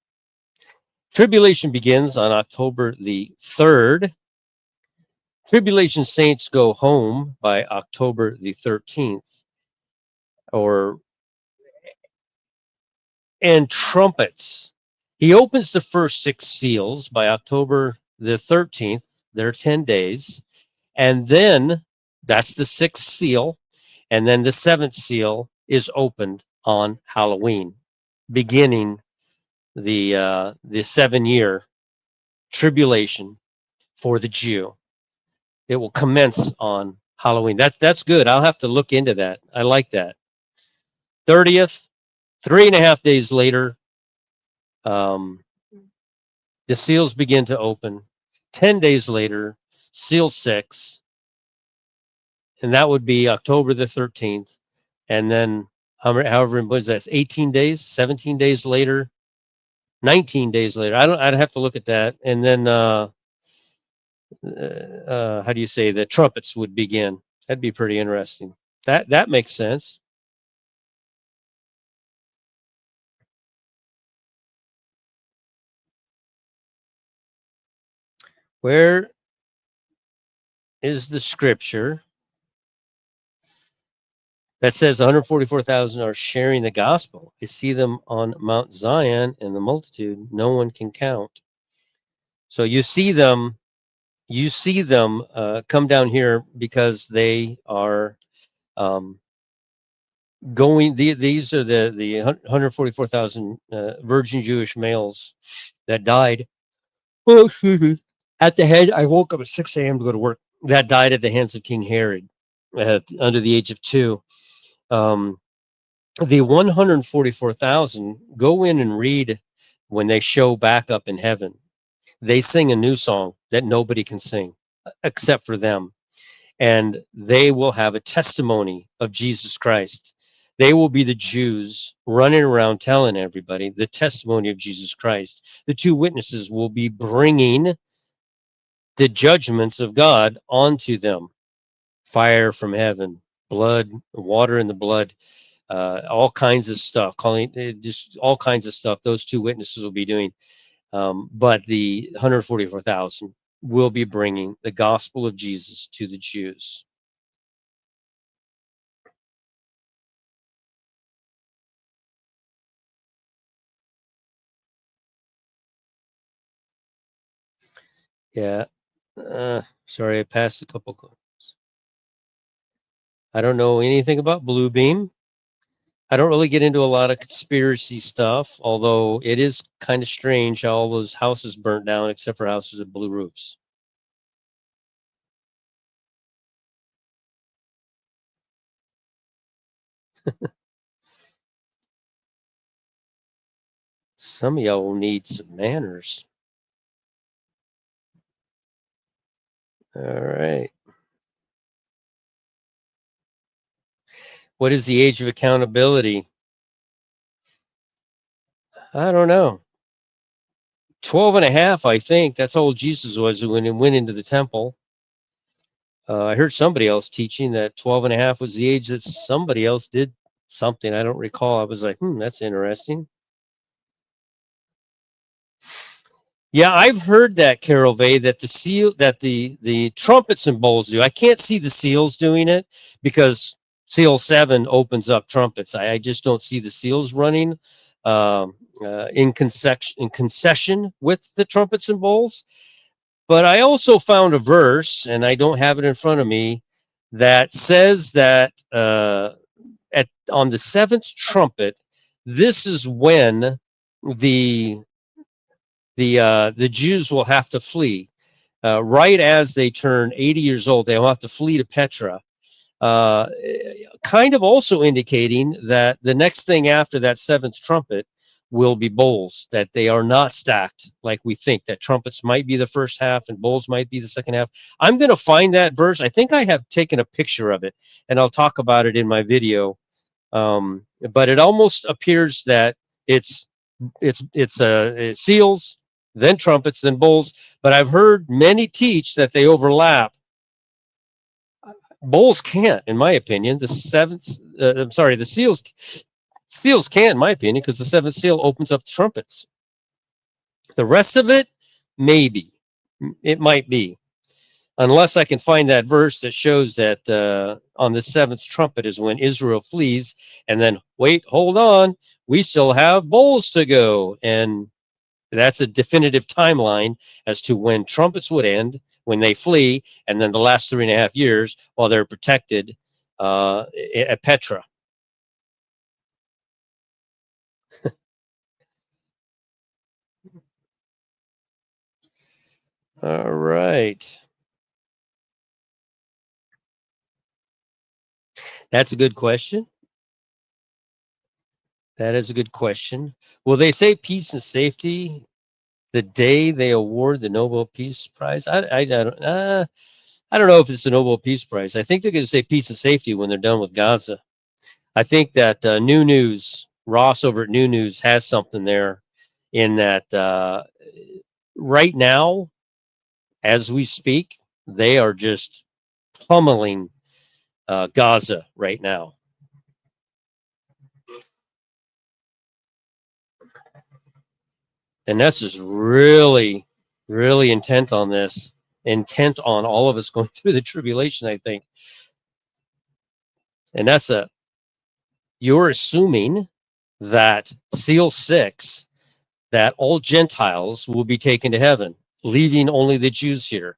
Tribulation begins on October the 3rd. Tribulation saints go home by October the 13th, or and trumpets. He opens the first six seals by October the 13th. They're 10 days. And then that's the sixth seal. And then the seventh seal is opened on Halloween, beginning the 7 year tribulation for the Jew. It will commence on Halloween. That's good. I'll have to look into that. I like that. 30th, 3.5 days later, um, the seals begin to open. 10 days later, seal six, and that would be October the 13th. And then, however, what is that? 18 days, 17 days later, 19 days later. I'd have to look at that. And then how do you say, the trumpets would begin. That'd be pretty interesting. That makes sense. Where is the scripture that says 144,000 are sharing the gospel? I see them on Mount Zion and the multitude no one can count. So you see them come down here because they are um, going. These are the 144,000 virgin Jewish males that died. Oh, excuse me. At the head, I woke up at 6 a.m. to go to work. That died at the hands of King Herod, under the age of 2. Um, the 144,000, go in and read when they show back up in heaven. They sing a new song that nobody can sing except for them. And they will have a testimony of Jesus Christ. They will be the Jews running around telling everybody the testimony of Jesus Christ. The two witnesses will be bringing the judgments of God onto them: fire from heaven, blood, water in the blood, all kinds of stuff, calling just all kinds of stuff. Those two witnesses will be doing. But the 144,000 will be bringing the gospel of Jesus to the Jews. Yeah. Sorry, I passed a couple. I don't know anything about Bluebeam. I don't really get into a lot of conspiracy stuff, although it is kind of strange how all those houses burnt down except for houses with blue roofs. Some of y'all will need some manners. All right. What is the age of accountability? I don't know. 12 and a half, I think. That's how old Jesus was when he went into the temple. I heard somebody else teaching that 12 and a half was the age that somebody else did something. I don't recall. I was like, that's interesting. Yeah, I've heard that, Carol Vay, that the trumpets and bowls do. I can't see the seals doing it because seal 7 opens up trumpets. I just don't see the seals running in concession with the trumpets and bowls. But I also found a verse, and I don't have it in front of me, that says that on the 7th trumpet, this is when the the Jews will have to flee. Right as they turn 80 years old, they will have to flee to Petra. Uh, Kind of also indicating that the next thing after that 7th trumpet will be bowls, that they are not stacked like we think, that trumpets might be the first half and bowls might be the second half. I'm going to find that verse. I think I have taken a picture of it, and I'll talk about it in my video. But it almost appears that it's seals, then trumpets, then bowls. But I've heard many teach that they overlap. Bowls can't, in my opinion. The seals can, in my opinion, because the 7th seal opens up the trumpets. The rest of it, maybe, it might be, unless I can find that verse that shows that on the 7th trumpet is when Israel flees, and then wait, hold on, we still have bowls to go, and that's a definitive timeline as to when trumpets would end, when they flee, and then the last 3.5 years while they're protected at Petra. All right. That's a good question. That is a good question. Will they say peace and safety the day they award the Nobel Peace Prize? I don't know if it's the Nobel Peace Prize. I think they're going to say peace and safety when they're done with Gaza. I think that New News, Ross over at New News, has something there in that right now As we speak, they are just pummeling Gaza right now. And this is really, really intent on this, intent on all of us going through the tribulation, I think. And that's you're assuming that seal 6, that all Gentiles will be taken to heaven, leaving only the Jews here.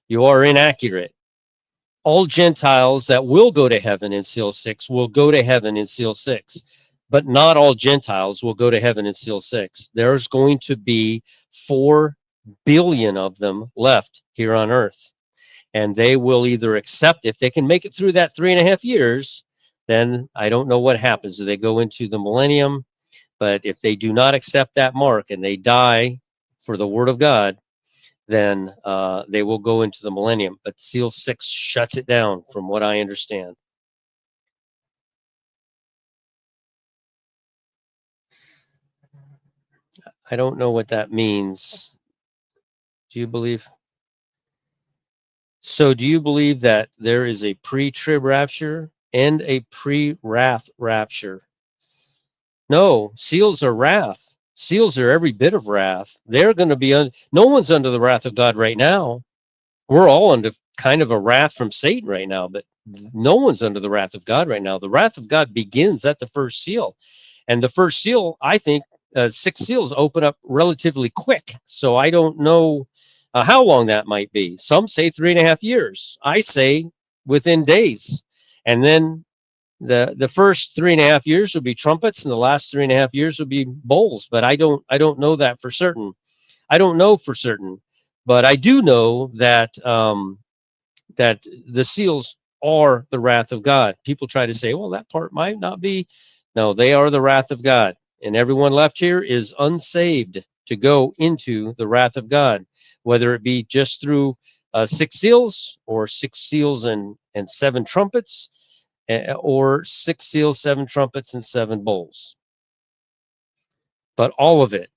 You are inaccurate. All Gentiles that will go to heaven in seal 6 will go to heaven in seal 6. But not all Gentiles will go to heaven in seal 6. There's going to be 4 billion of them left here on earth. And they will either accept, if they can make it through that 3.5 years, then I don't know what happens. Do they go into the millennium? But if they do not accept that mark and they die for the word of God, then they will go into the millennium. But seal 6 shuts it down, from what I understand. I don't know what that means. Do you believe? So do you believe that there is a pre-trib rapture and a pre-wrath rapture? No, seals are wrath. Seals are every bit of wrath. They're going to be no one's under the wrath of God right now. We're all under kind of a wrath from Satan right now, but no one's under the wrath of God right now. The wrath of God begins at the first seal. And the first seal, I think, 6 seals open up relatively quick. So I don't know how long that might be. Some say 3.5 years. I say within days. And then the first 3.5 years will be trumpets, and the last 3.5 years will be bowls. But I don't know that for certain. I don't know for certain, but I do know that that the seals are the wrath of God. People try to say, well, that part might not be. No, they are the wrath of God, and everyone left here is unsaved to go into the wrath of God, whether it be just through 6 seals or 6 seals and 7 trumpets, or 6 seals, 7 trumpets, and 7 bowls. But all of it.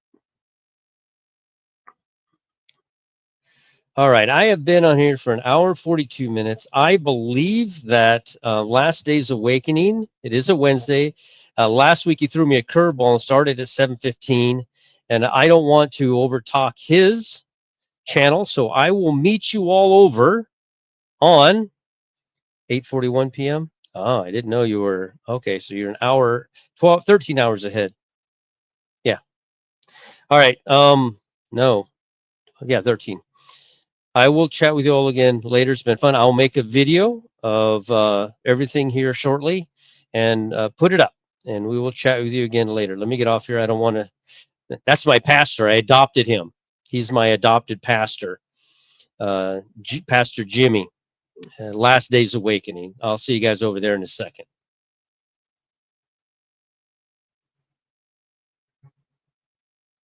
All right, I have been on here for an hour and 42 minutes. I believe that Last Day's Awakening, it is a Wednesday. Last week he threw me a curveball and started at 7:15, and I don't want to overtalk his channel, so I will meet you all over on 8:41 p.m. Oh, I didn't know you were, okay, so you're an hour, 13 hours ahead. Yeah. All right, no, yeah, 13. I will chat with you all again later. It's been fun. I'll make a video of everything here shortly and put it up. And we will chat with you again later. Let me get off here. I don't want to. That's my pastor. I adopted him. He's my adopted pastor, Pastor Jimmy. Last Day's Awakening. I'll see you guys over there in a second.